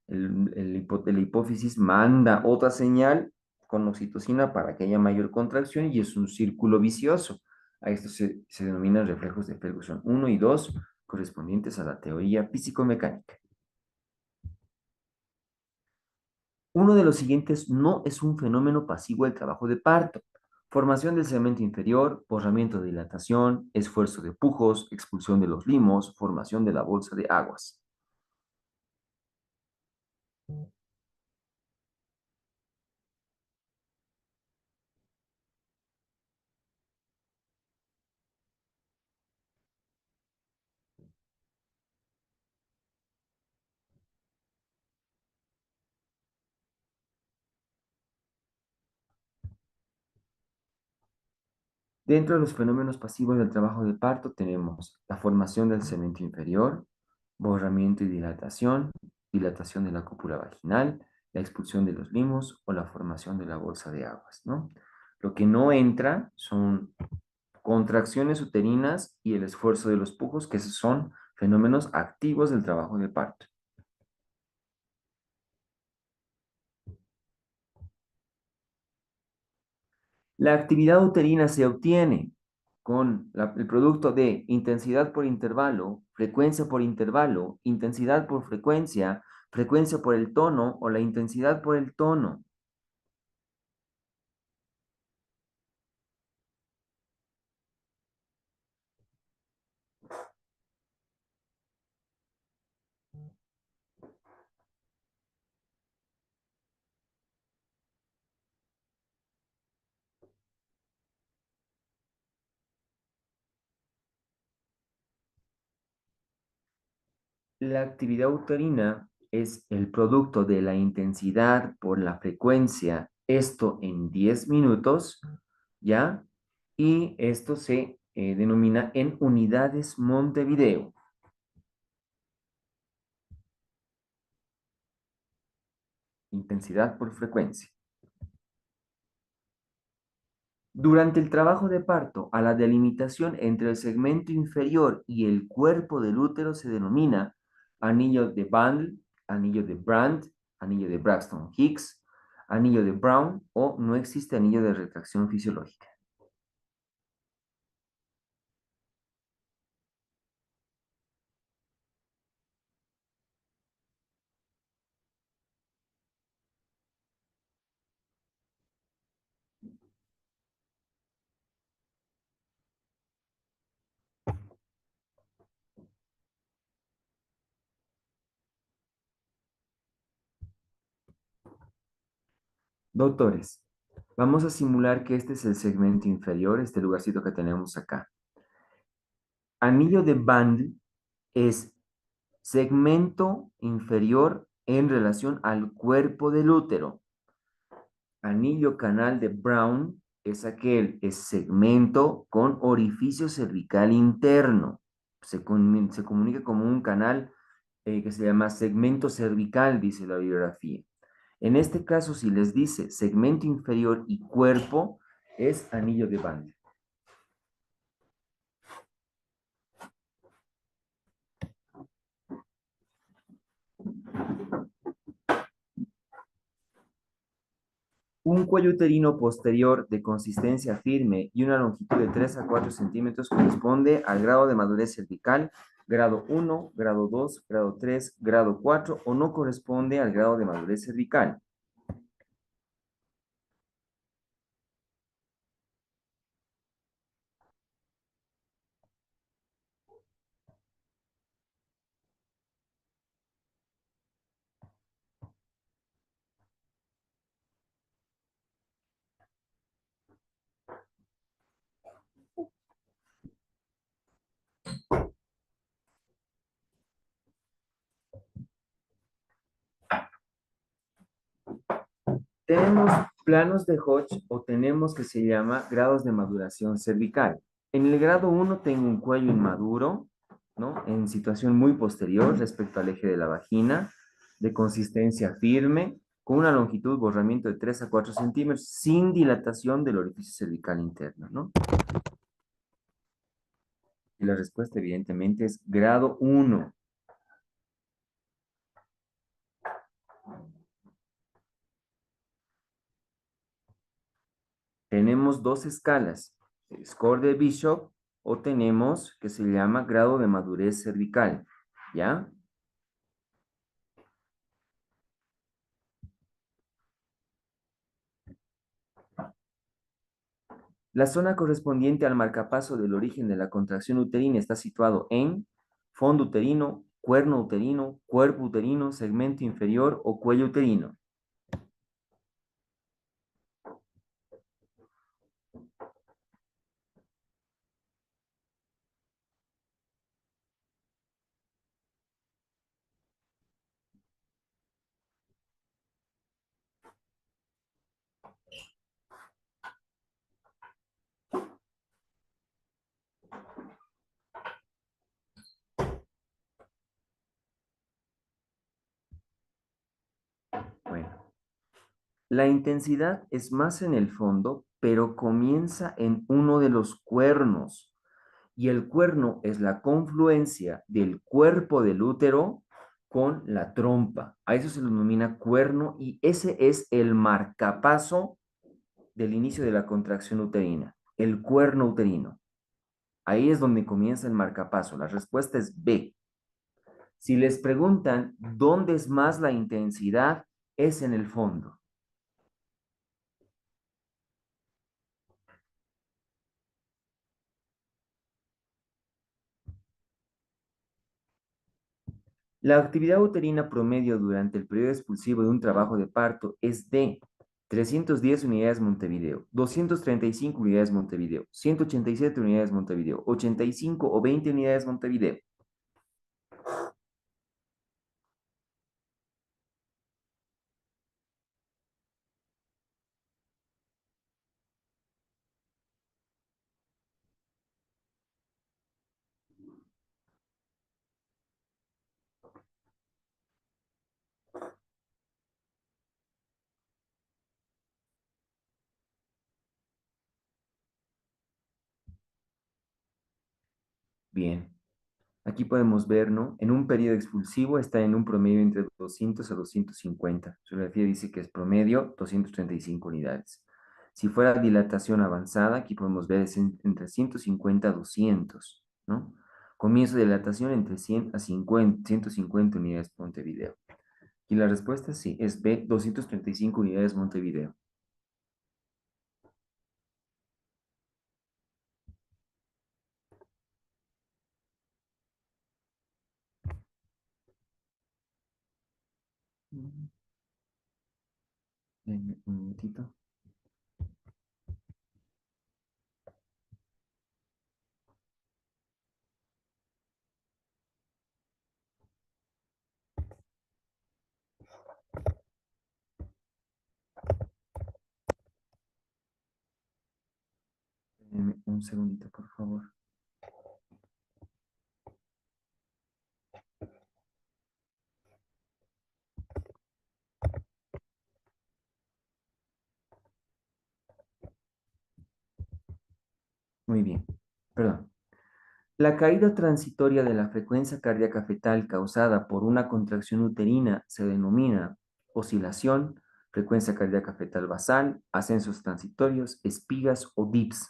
La hipófisis manda otra señal con oxitocina para que haya mayor contracción y es un círculo vicioso. A esto se denominan reflejos de Ferguson 1 y 2 correspondientes a la teoría físico-mecánica. Uno de los siguientes no es un fenómeno pasivo del trabajo de parto. Formación del segmento inferior, borramiento de dilatación, esfuerzo de pujos, expulsión de los limos, formación de la bolsa de aguas. Dentro de los fenómenos pasivos del trabajo de parto tenemos la formación del segmento inferior, borramiento y dilatación de la cópula vaginal, la expulsión de los limos o la formación de la bolsa de aguas, ¿no? Lo que no entra son contracciones uterinas y el esfuerzo de los pujos, que esos son fenómenos activos del trabajo de parto. La actividad uterina se obtiene con el producto de intensidad por intervalo, frecuencia por intervalo, intensidad por frecuencia, frecuencia por el tono o la intensidad por el tono. La actividad uterina es el producto de la intensidad por la frecuencia, esto en 10 minutos, ¿ya? Y esto se denomina en unidades Montevideo. Intensidad por frecuencia. Durante el trabajo de parto, a la delimitación entre el segmento inferior y el cuerpo del útero se denomina anillo de Bandl, anillo de Brandt, anillo de Braxton-Hicks, anillo de Brown o no existe anillo de retracción fisiológica. Doctores, vamos a simular que este es el segmento inferior, este lugarcito que tenemos acá. Anillo de Bandl es segmento inferior en relación al cuerpo del útero. Anillo canal de Brown es es segmento con orificio cervical interno. Se comunica como un canal que se llama segmento cervical, dice la bibliografía. En este caso, si les dice segmento inferior y cuerpo, es anillo de Bandl. Un cuello uterino posterior de consistencia firme y una longitud de 3 a 4 centímetros corresponde al grado de madurez cervical, grado 1, grado 2, grado 3, grado 4 o no corresponde al grado de madurez cervical. Tenemos planos de Hodge o tenemos que se llama grados de maduración cervical. En el grado 1 tengo un cuello inmaduro, ¿no? En situación muy posterior respecto al eje de la vagina, de consistencia firme, con una longitud, borramiento de 3 a 4 centímetros, sin dilatación del orificio cervical interno, ¿no? Y la respuesta, evidentemente, es grado 1. Tenemos dos escalas, score de Bishop o tenemos que se llama grado de madurez cervical, ¿ya? La zona correspondiente al marcapaso del origen de la contracción uterina está situado en fondo uterino, cuerno uterino, cuerpo uterino, segmento inferior o cuello uterino. Bueno, la intensidad es más en el fondo, pero comienza en uno de los cuernos. Y el cuerno es la confluencia del cuerpo del útero con la trompa. A eso se lo denomina cuerno y ese es el marcapaso del inicio de la contracción uterina, el cuerno uterino. Ahí es donde comienza el marcapaso. La respuesta es B. Si les preguntan dónde es más la intensidad, es en el fondo. La actividad uterina promedio durante el periodo expulsivo de un trabajo de parto es de 310 unidades Montevideo, 235 unidades Montevideo, 187 unidades Montevideo, 85 o 20 unidades Montevideo. Bien. Aquí podemos ver, ¿no? En un periodo expulsivo está en un promedio entre 200 a 250. Su grafía dice que es promedio 235 unidades. Si fuera dilatación avanzada, aquí podemos ver es entre 150 a 200, ¿no? Comienzo de dilatación entre 100 a 50, 150 unidades Montevideo. Y la respuesta sí, es B, 235 unidades Montevideo. Denme un minutito. Denme un segundito, por favor. Muy bien. Perdón. La caída transitoria de la frecuencia cardíaca fetal causada por una contracción uterina se denomina oscilación, frecuencia cardíaca fetal basal, ascensos transitorios, espigas o dips.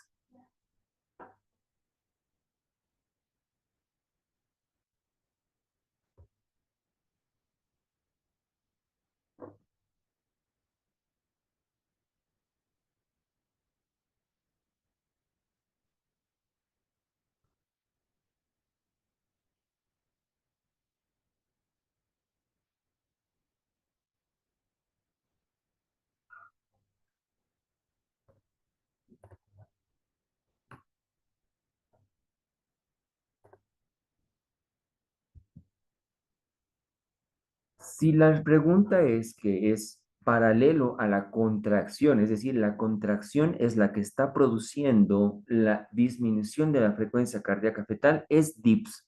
Si la pregunta es que es paralelo a la contracción, es decir, la contracción es la que está produciendo la disminución de la frecuencia cardíaca fetal, es DIPS.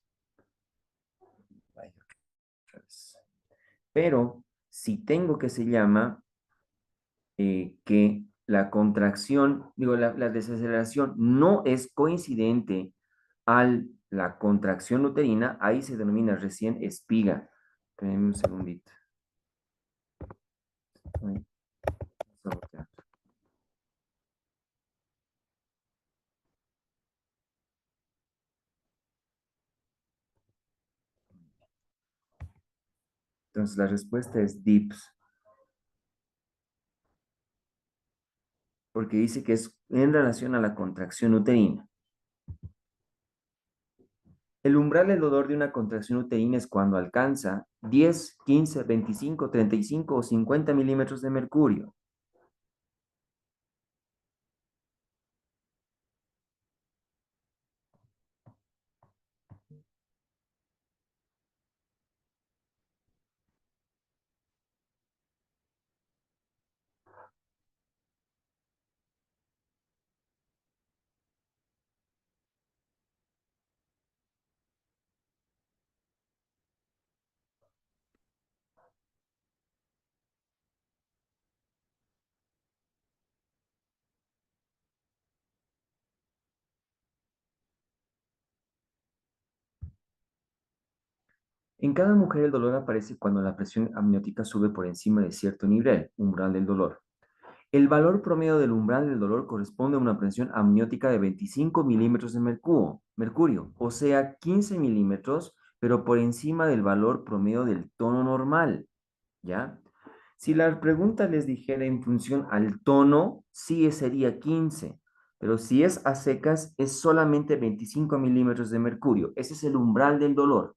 Pero si tengo que se llama que la contracción, digo, la desaceleración no es coincidente a la contracción uterina, ahí se denomina recién espiga. Espérenme un segundito. Ay, sabotear. Entonces la respuesta es DIPS, porque dice que es en relación a la contracción uterina. El umbral del dolor de una contracción uterina es cuando alcanza 10, 15, 25, 35 o 50 milímetros de mercurio. En cada mujer el dolor aparece cuando la presión amniótica sube por encima de cierto nivel, umbral del dolor. El valor promedio del umbral del dolor corresponde a una presión amniótica de 25 milímetros de mercurio, o sea, 15 milímetros, pero por encima del valor promedio del tono normal, ¿ya? Si la pregunta les dijera en función al tono, sí sería 15, pero si es a secas, es solamente 25 milímetros de mercurio. Ese es el umbral del dolor.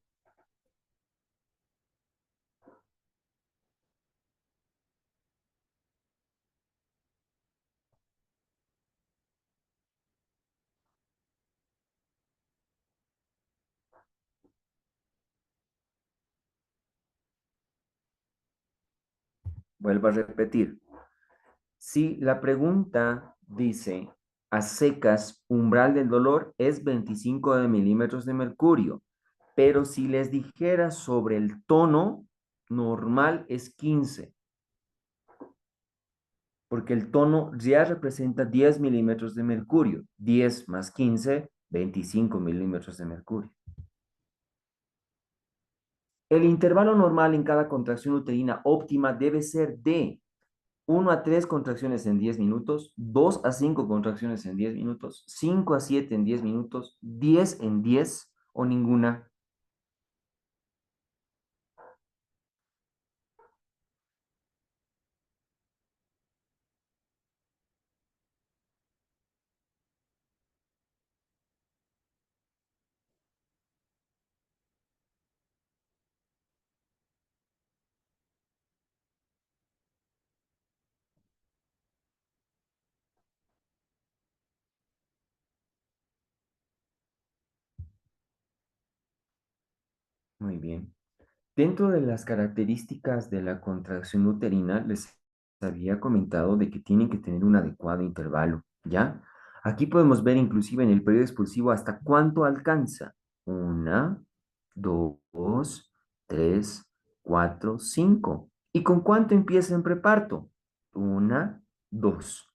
Vuelvo a repetir. Si la pregunta dice a secas, umbral del dolor es 25 milímetros de mercurio, pero si les dijera sobre el tono, normal es 15, porque el tono ya representa 10 milímetros de mercurio. 10 más 15, 25 milímetros de mercurio. El intervalo normal en cada contracción uterina óptima debe ser de 1 a 3 contracciones en 10 minutos, 2 a 5 contracciones en 10 minutos, 5 a 7 en 10 minutos, 10 en 10 o ninguna. Muy bien. Dentro de las características de la contracción uterina, les había comentado de que tienen que tener un adecuado intervalo, ¿ya? Aquí podemos ver inclusive en el periodo expulsivo hasta cuánto alcanza. Una, dos, tres, cuatro, cinco. ¿Y con cuánto empieza en preparto? Una, dos.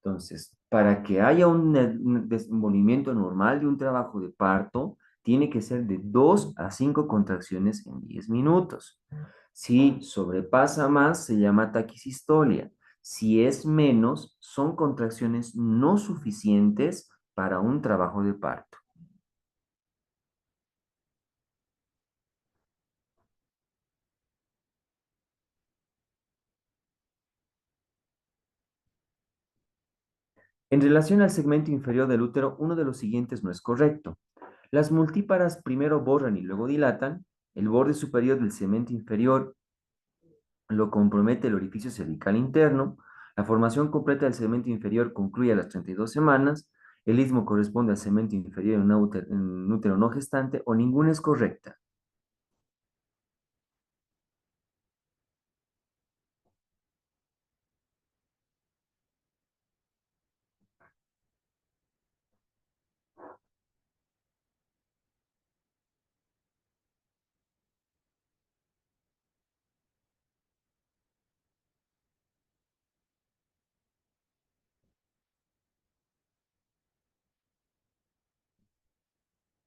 Entonces, para que haya un desenvolvimiento normal de un trabajo de parto, tiene que ser de 2 a 5 contracciones en 10 minutos. Si sobrepasa más, se llama taquisistolia. Si es menos, son contracciones no suficientes para un trabajo de parto. En relación al segmento inferior del útero, uno de los siguientes no es correcto. Las multíparas primero borran y luego dilatan. El borde superior del segmento inferior lo compromete el orificio cervical interno. La formación completa del segmento inferior concluye a las 32 semanas. El istmo corresponde al segmento inferior en un útero no gestante o ninguna es correcta.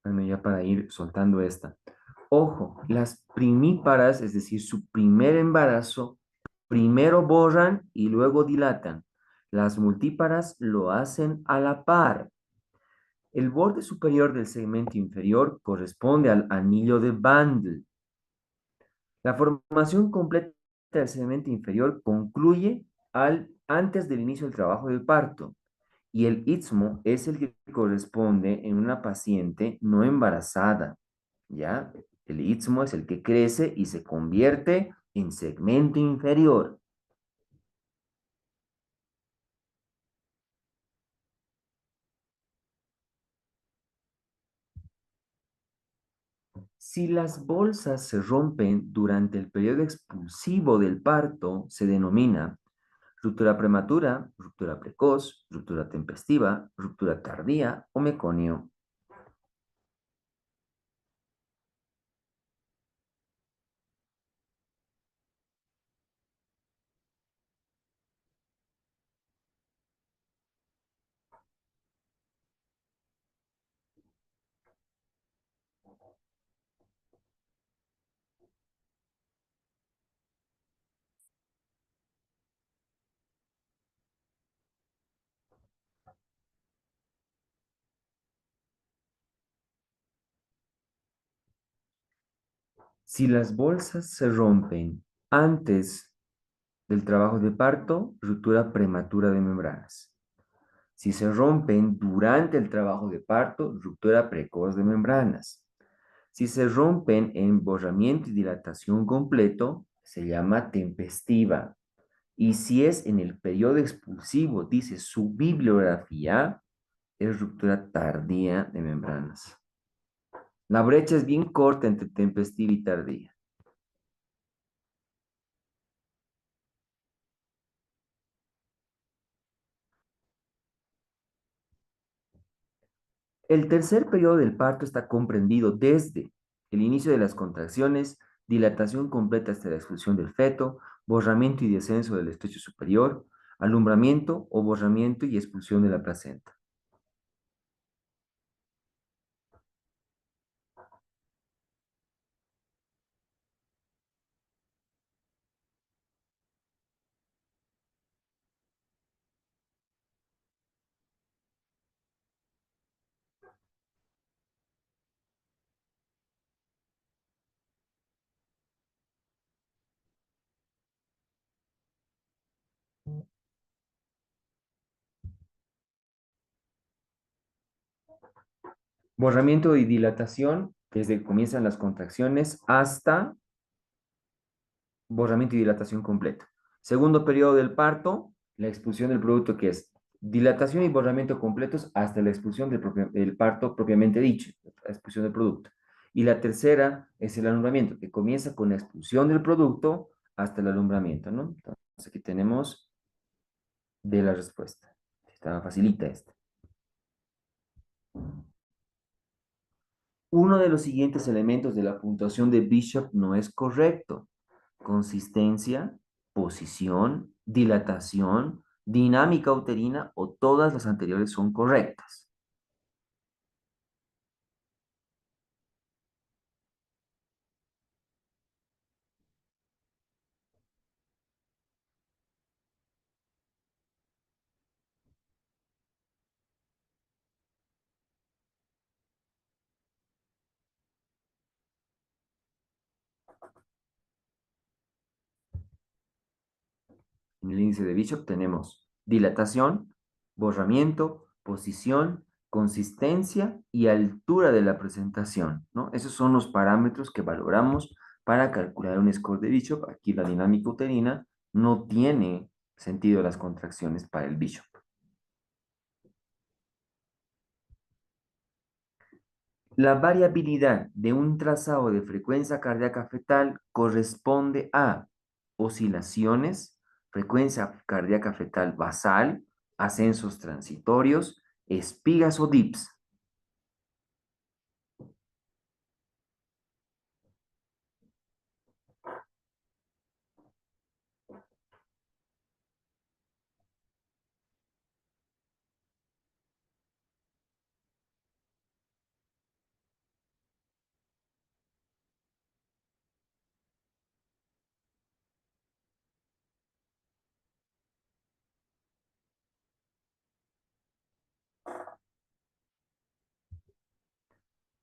Bueno, ya para ir soltando esta. Ojo, las primíparas, es decir, su primer embarazo, primero borran y luego dilatan. Las multíparas lo hacen a la par. El borde superior del segmento inferior corresponde al anillo de Bandl. La formación completa del segmento inferior concluye antes del inicio del trabajo del parto y el istmo es el que corresponde en una paciente no embarazada, ¿ya? El istmo es el que crece y se convierte en segmento inferior. Si las bolsas se rompen durante el periodo expulsivo del parto, se denomina ruptura prematura, ruptura precoz, ruptura tempestiva, ruptura tardía o meconio. Si las bolsas se rompen antes del trabajo de parto, ruptura prematura de membranas. Si se rompen durante el trabajo de parto, ruptura precoz de membranas. Si se rompen en borramiento y dilatación completo, se llama tempestiva. Y si es en el periodo expulsivo, dice su bibliografía, es ruptura tardía de membranas. La brecha es bien corta entre tempestiva y tardía. El tercer periodo del parto está comprendido desde el inicio de las contracciones, dilatación completa hasta la expulsión del feto, borramiento y descenso del estrecho superior, alumbramiento o borramiento y expulsión de la placenta. Borramiento y dilatación, desde que comienzan las contracciones hasta borramiento y dilatación completa. Segundo periodo del parto, la expulsión del producto, que es dilatación y borramiento completos hasta la expulsión del parto propiamente dicho, la expulsión del producto. Y la tercera es el alumbramiento, que comienza con la expulsión del producto hasta el alumbramiento, ¿no? Entonces aquí tenemos de la respuesta. Está facilita esta. Uno de los siguientes elementos de la puntuación de Bishop no es correcto. Consistencia, posición, dilatación, dinámica uterina o todas las anteriores son correctas. En el índice de Bishop tenemos dilatación, borramiento, posición, consistencia y altura de la presentación, ¿no? Esos son los parámetros que valoramos para calcular un score de Bishop. Aquí la dinámica uterina no tiene sentido las contracciones para el Bishop. La variabilidad de un trazado de frecuencia cardíaca fetal corresponde a oscilaciones, frecuencia cardíaca fetal basal, ascensos transitorios, espigas o dips.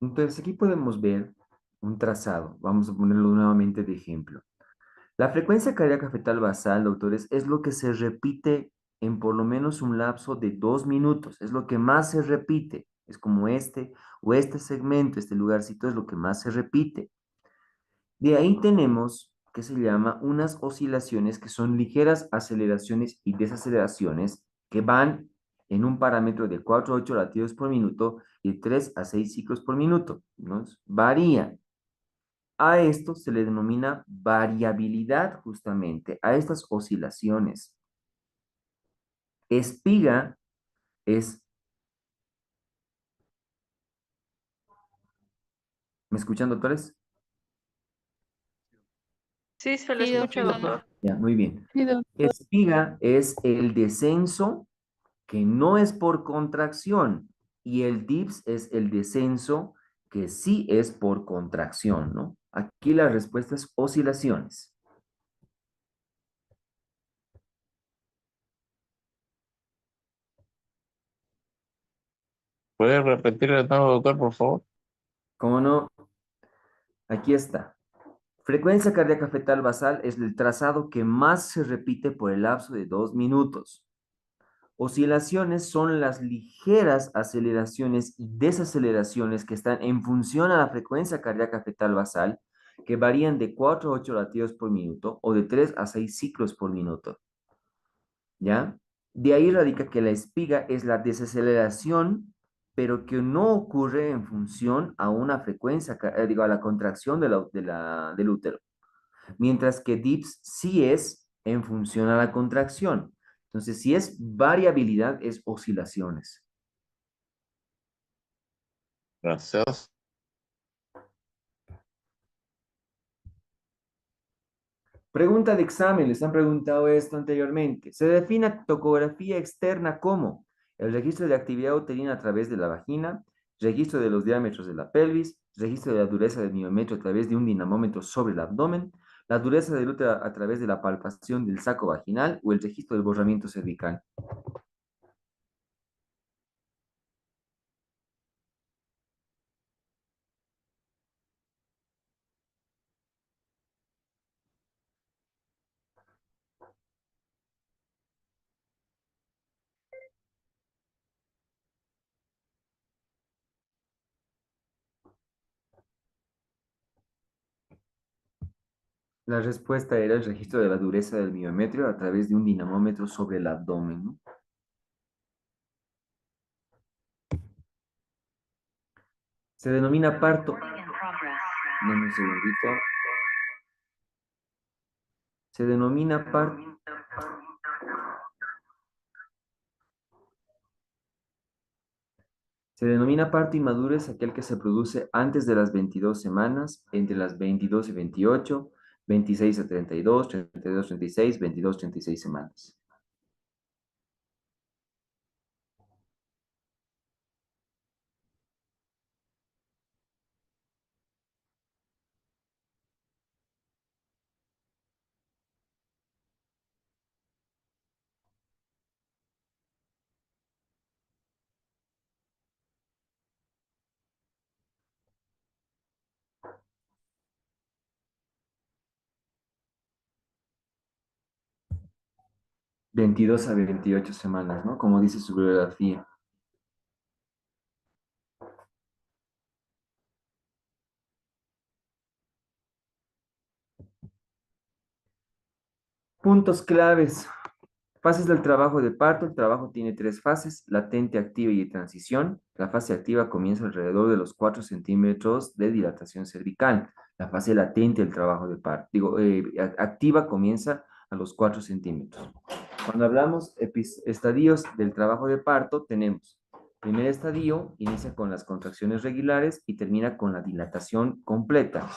Entonces, aquí podemos ver un trazado. Vamos a ponerlo nuevamente de ejemplo. La frecuencia cardíaca fetal basal, doctores, es lo que se repite en por lo menos un lapso de 2 minutos. Es lo que más se repite. Es como este o este segmento, este lugarcito es lo que más se repite. De ahí tenemos que se llama unas oscilaciones que son ligeras aceleraciones y desaceleraciones que van en un parámetro de 4 a 8 latidos por minuto y de 3 a 6 ciclos por minuto, ¿no? Varían. A esto se le denomina variabilidad justamente, a estas oscilaciones. Espiga es, ¿me escuchan, doctores? Sí, se le Sí, escucha, doctor. doctor. Ya, muy bien. Sí, doctor. Espiga es el descenso que no es por contracción y el dips es el descenso que sí es por contracción, ¿no? Aquí la respuesta es oscilaciones. ¿Puede repetir de nuevo, doctor, por favor? ¿Cómo no? Aquí está. Frecuencia cardíaca fetal basal es el trazado que más se repite por el lapso de 2 minutos. Oscilaciones son las ligeras aceleraciones y desaceleraciones que están en función a la frecuencia cardíaca fetal basal, que varían de 4 a 8 latidos por minuto o de 3 a 6 ciclos por minuto. ¿Ya? De ahí radica que la espiga es la desaceleración, pero que no ocurre en función a una frecuencia, digo, a la contracción del útero, mientras que dips sí es en función a la contracción. Entonces, si es variabilidad, es oscilaciones. Gracias. Pregunta de examen, les han preguntado esto anteriormente. Se define tocografía externa como el registro de actividad uterina a través de la vagina, registro de los diámetros de la pelvis, registro de la dureza del miometrio a través de un dinamómetro sobre el abdomen, la dureza del útero a través de la palpación del saco vaginal o el registro del borramiento cervical. La respuesta era el registro de la dureza del miometrio a través de un dinamómetro sobre el abdomen, ¿no? Se denomina parto. Recording in progress. Dame un segundito. Se denomina parto. Se denomina parto inmaduro es aquel que se produce antes de las 22 semanas, entre las 22 y 28, 26 a 32, 32 a 36, 22 a 36 semanas. Veintidós a 28 semanas, ¿no? Como dice su bibliografía. Puntos claves. Fases del trabajo de parto. El trabajo tiene 3 fases: latente, activa y de transición. La fase activa comienza alrededor de los 4 centímetros de dilatación cervical. La fase latente del trabajo de parto, activa comienza a los 4 centímetros. Cuando hablamos estadios del trabajo de parto, tenemos: primer estadio inicia con las contracciones regulares y termina con la dilatación completa.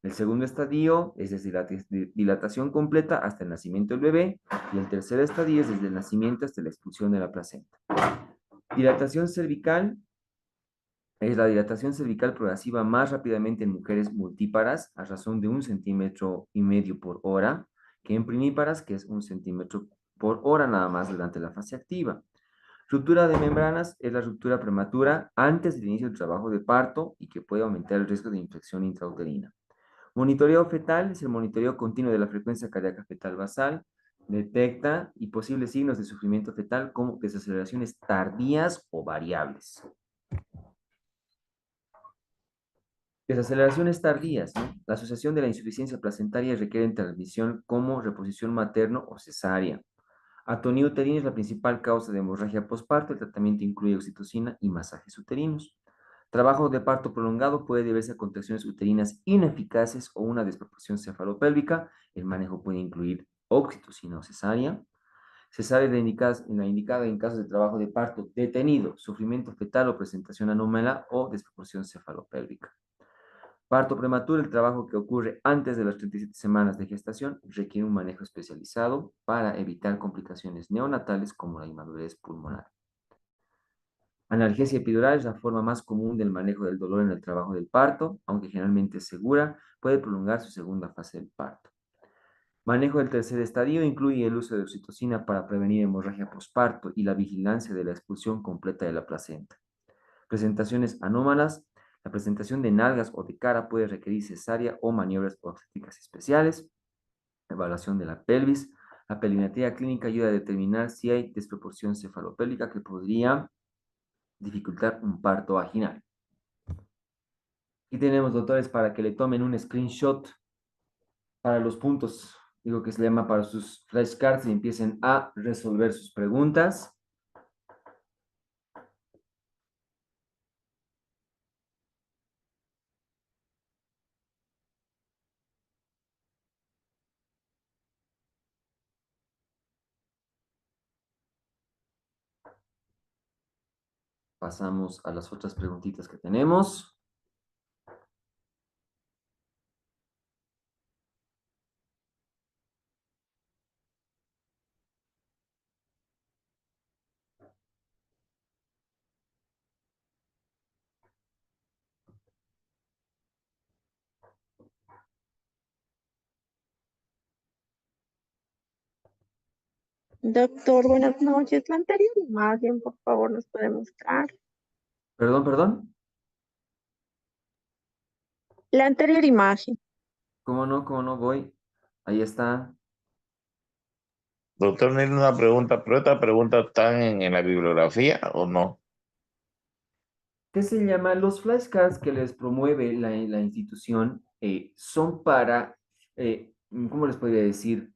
El segundo estadio es desde la dilatación completa hasta el nacimiento del bebé, y el tercer estadio es desde el nacimiento hasta la expulsión de la placenta. Dilatación cervical es la dilatación cervical progresiva más rápidamente en mujeres multíparas, a razón de 1,5 cm por hora, que en primíparas, que es 1 cm por hora nada más durante la fase activa. Ruptura de membranas es la ruptura prematura antes del inicio del trabajo de parto y que puede aumentar el riesgo de infección intrauterina. Monitoreo fetal es el monitoreo continuo de la frecuencia cardíaca fetal basal. Detecta y posibles signos de sufrimiento fetal como desaceleraciones tardías o variables. Desaceleraciones tardías, ¿no? La asociación de la insuficiencia placentaria requiere transmisión como reposición materno o cesárea. Atonía uterina es la principal causa de hemorragia postparto. El tratamiento incluye oxitocina y masajes uterinos. Trabajo de parto prolongado puede deberse a contracciones uterinas ineficaces o una desproporción cefalopélvica. El manejo puede incluir oxitocina o cesárea. Cesárea la indicada en casos de trabajo de parto detenido, sufrimiento fetal o presentación anómala o desproporción cefalopélvica. Parto prematuro, el trabajo que ocurre antes de las 37 semanas de gestación, requiere un manejo especializado para evitar complicaciones neonatales como la inmadurez pulmonar. Analgesia epidural es la forma más común del manejo del dolor en el trabajo del parto, aunque generalmente es segura, puede prolongar su segunda fase del parto. Manejo del tercer estadio incluye el uso de oxitocina para prevenir hemorragia postparto y la vigilancia de la expulsión completa de la placenta. Presentaciones anómalas. La presentación de nalgas o de cara puede requerir cesárea o maniobras obstétricas especiales. Evaluación de la pelvis. La pelimetría clínica ayuda a determinar si hay desproporción cefalopélvica que podría dificultar un parto vaginal. Y tenemos, doctores, para que le tomen un screenshot para los puntos, digo que se llama para sus flashcards y empiecen a resolver sus preguntas. Pasamos a las otras preguntitas que tenemos. Doctor, buenas noches. La anterior imagen, por favor, nos puede mostrar. Perdón, perdón. La anterior imagen. ¿Cómo no? ¿Cómo no? Voy. Ahí está. Doctor, Neil, una pregunta, pero esta pregunta está en la bibliografía o no. ¿Qué se llama? Los flashcards que les promueve la institución son para, ¿cómo les podría decir?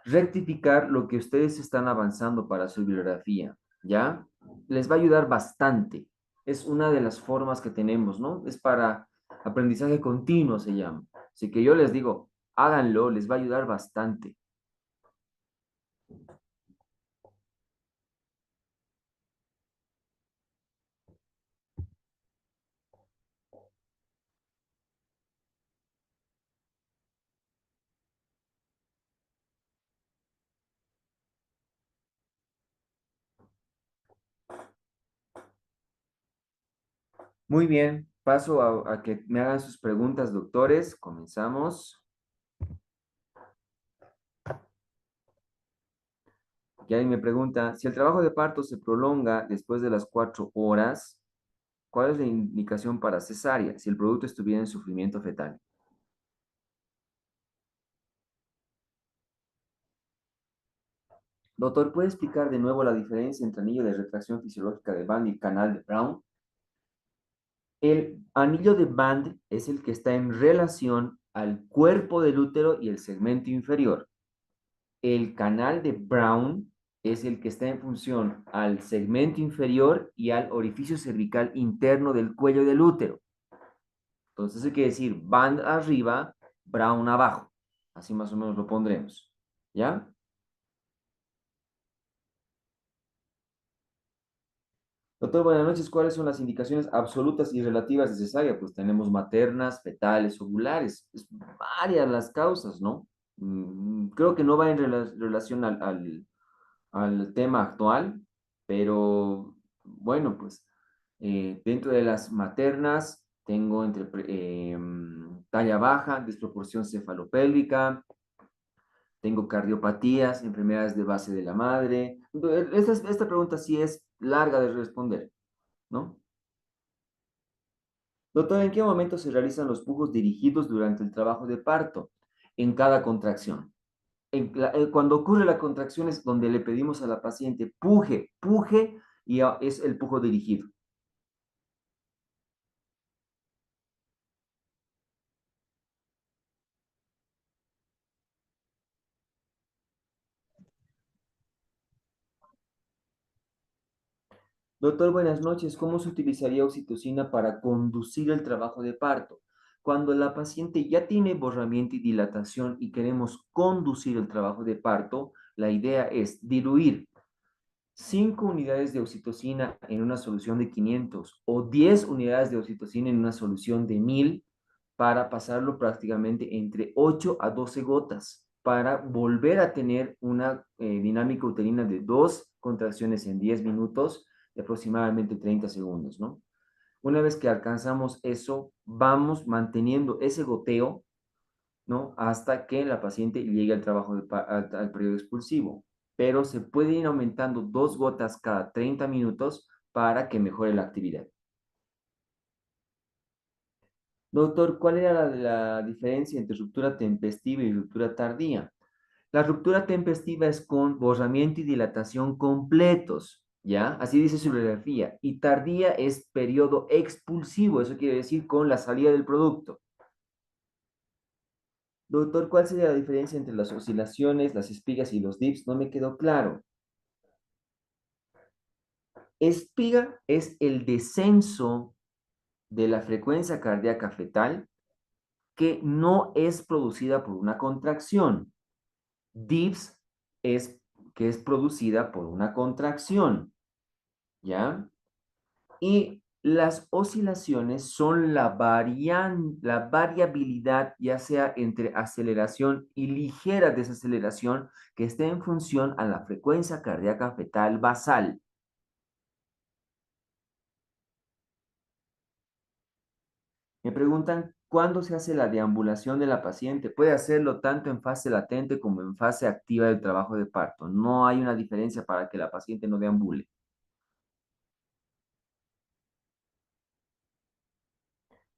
Rectificar lo que ustedes están avanzando para su bibliografía, ¿ya? Les va a ayudar bastante. Es una de las formas que tenemos, ¿no? Es para aprendizaje continuo, se llama. Así que yo les digo, háganlo, les va a ayudar bastante. Muy bien, paso a que me hagan sus preguntas, doctores. Comenzamos. Y alguien me pregunta, si el trabajo de parto se prolonga después de las 4 horas, ¿cuál es la indicación para cesárea si el producto estuviera en sufrimiento fetal? Doctor, ¿puede explicar de nuevo la diferencia entre anillo de retracción fisiológica de Band y canal de Brown? El anillo de Band es el que está en relación al cuerpo del útero y el segmento inferior. El canal de Brown es el que está en función al segmento inferior y al orificio cervical interno del cuello del útero. Entonces hay que decir Band arriba, Brown abajo. Así más o menos lo pondremos. ¿Ya? Doctor, buenas noches. ¿Cuáles son las indicaciones absolutas y relativas de cesárea? Pues tenemos maternas, fetales, ovulares. Es varias las causas, ¿no? Creo que no va en relación al tema actual, pero bueno, pues dentro de las maternas tengo talla baja, desproporción cefalopélvica, Tengo cardiopatías, enfermedades de base de la madre. Esta pregunta sí es larga de responder, ¿no? Doctor, ¿en qué momento se realizan los pujos dirigidos durante el trabajo de parto? En cada contracción. Cuando ocurre la contracción es donde le pedimos a la paciente puje, puje, y es el pujo dirigido. Doctor, buenas noches. ¿Cómo se utilizaría oxitocina para conducir el trabajo de parto? Cuando la paciente ya tiene borramiento y dilatación y queremos conducir el trabajo de parto, la idea es diluir 5 unidades de oxitocina en una solución de 500 o 10 unidades de oxitocina en una solución de 1000 para pasarlo prácticamente entre 8 a 12 gotas para volver a tener una dinámica uterina de 2 contracciones en 10 minutos de aproximadamente 30 segundos, ¿no? Una vez que alcanzamos eso, vamos manteniendo ese goteo, ¿no? Hasta que la paciente llegue al trabajo al periodo expulsivo. Pero se puede ir aumentando 2 gotas cada 30 minutos para que mejore la actividad. Doctor, ¿cuál era la diferencia entre ruptura tempestiva y ruptura tardía? La ruptura tempestiva es con borramiento y dilatación completos, ¿ya? Así dice su bibliografía. Y tardía es periodo expulsivo, eso quiere decir con la salida del producto. Doctor, ¿cuál sería la diferencia entre las oscilaciones, las espigas y los dips? No me quedó claro. Espiga es el descenso de la frecuencia cardíaca fetal que no es producida por una contracción. Dips es que es producida por una contracción, ¿ya? Y las oscilaciones son la variabilidad, ya sea entre aceleración y ligera desaceleración, que esté en función a la frecuencia cardíaca fetal basal. Me preguntan, ¿cuándo se hace la deambulación de la paciente? Puede hacerlo tanto en fase latente como en fase activa del trabajo de parto. No hay una diferencia para que la paciente no deambule.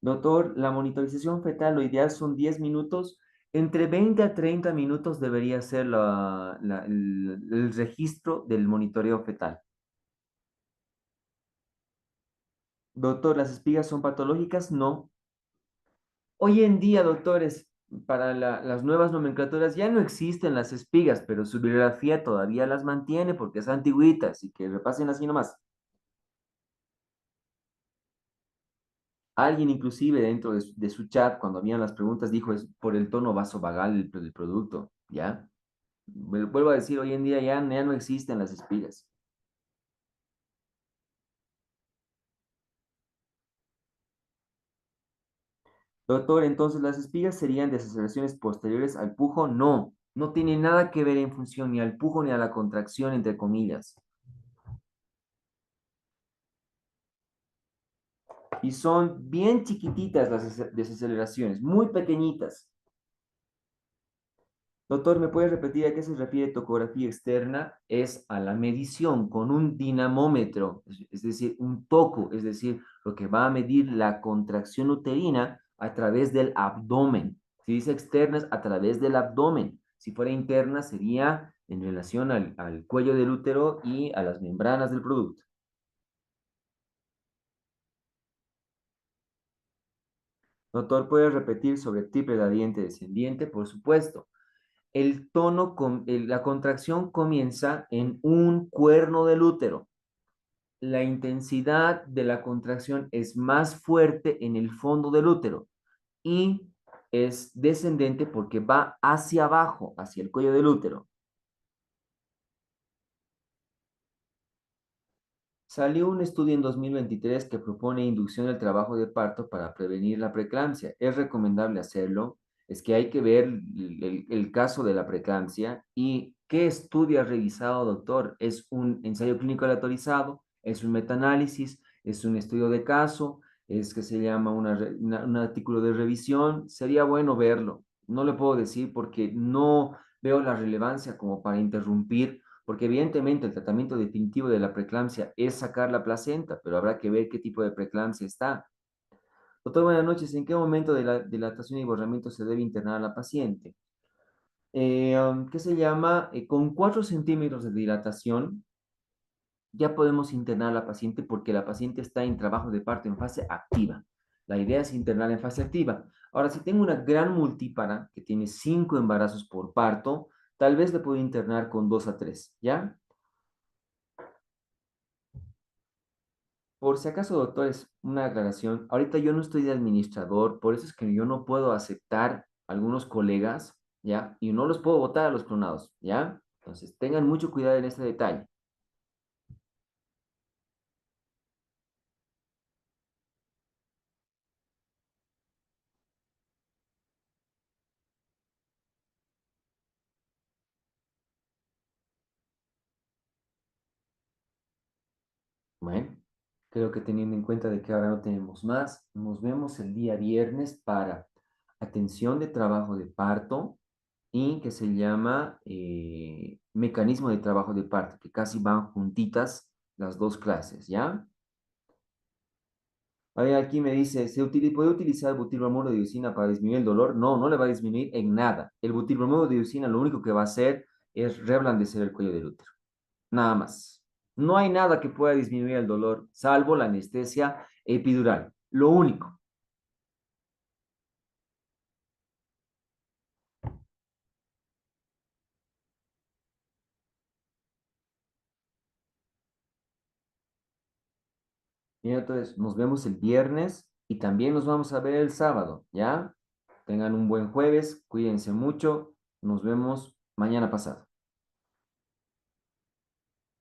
Doctor, la monitorización fetal, lo ideal son 10 minutos. Entre 20 a 30 minutos debería ser el registro del monitoreo fetal. Doctor, ¿las espigas son patológicas? No. Hoy en día, doctores, para las nuevas nomenclaturas ya no existen las espigas, pero su bibliografía todavía las mantiene porque es antigüita, así que repasen así nomás. Alguien inclusive dentro de su chat, cuando habían las preguntas, dijo es por el tono vasovagal del producto, ¿ya? Vuelvo a decir, hoy en día ya no existen las espigas. Doctor, entonces las espigas serían desaceleraciones posteriores al pujo. No, no tiene nada que ver en función ni al pujo ni a la contracción, entre comillas. Y son bien chiquititas las desaceleraciones, muy pequeñitas. Doctor, ¿me puede repetir a qué se refiere tocografía externa? Es a la medición con un dinamómetro, es decir, un toco, es decir, lo que va a medir la contracción uterina a través del abdomen. Si dice externa, es a través del abdomen. Si fuera interna, sería en relación al cuello del útero y a las membranas del producto. Doctor, ¿puede repetir sobre triple gradiente descendiente? Por supuesto. El tono, la contracción comienza en un cuerno del útero. La intensidad de la contracción es más fuerte en el fondo del útero y es descendente porque va hacia abajo, hacia el cuello del útero. Salió un estudio en 2023 que propone inducción del trabajo de parto para prevenir la preeclampsia. ¿Es recomendable hacerlo? Es que hay que ver el caso de la preeclampsia y qué estudio ha revisado, doctor. ¿Es un ensayo clínico aleatorizado? ¿Es un metaanálisis? ¿Es un estudio de caso? ¿Es que se llama un artículo de revisión? Sería bueno verlo. No le puedo decir porque no veo la relevancia como para interrumpir, porque evidentemente el tratamiento definitivo de la preeclampsia es sacar la placenta, pero habrá que ver qué tipo de preeclampsia está. Doctor, buenas noches. ¿En qué momento de la dilatación y borramiento se debe internar a la paciente? ¿Qué se llama? Con 4 centímetros de dilatación ya podemos internar a la paciente porque la paciente está en trabajo de parto en fase activa. La idea es internar en fase activa. Ahora, si tengo una gran multípara que tiene 5 embarazos por parto, tal vez le puedo internar con 2 a 3, ¿ya? Por si acaso, doctores, una aclaración. Ahorita yo no estoy de administrador, por eso es que yo no puedo aceptar algunos colegas, ¿ya? Y no los puedo votar a los clonados, ¿ya? Entonces, tengan mucho cuidado en este detalle. Bueno, creo que teniendo en cuenta de que ahora no tenemos más, nos vemos el día viernes para atención de trabajo de parto y que se llama mecanismo de trabajo de parto, que casi van juntitas las dos clases, ¿ya? Ahí aquí me dice, ¿puede utilizar butilbromuro de diosina para disminuir el dolor? No, no le va a disminuir en nada. El butilbromuro de diosina lo único que va a hacer es reblandecer el cuello del útero. Nada más. No hay nada que pueda disminuir el dolor, salvo la anestesia epidural. Lo único. Y entonces nos vemos el viernes y también nos vamos a ver el sábado, ¿ya? Tengan un buen jueves, cuídense mucho. Nos vemos mañana pasado.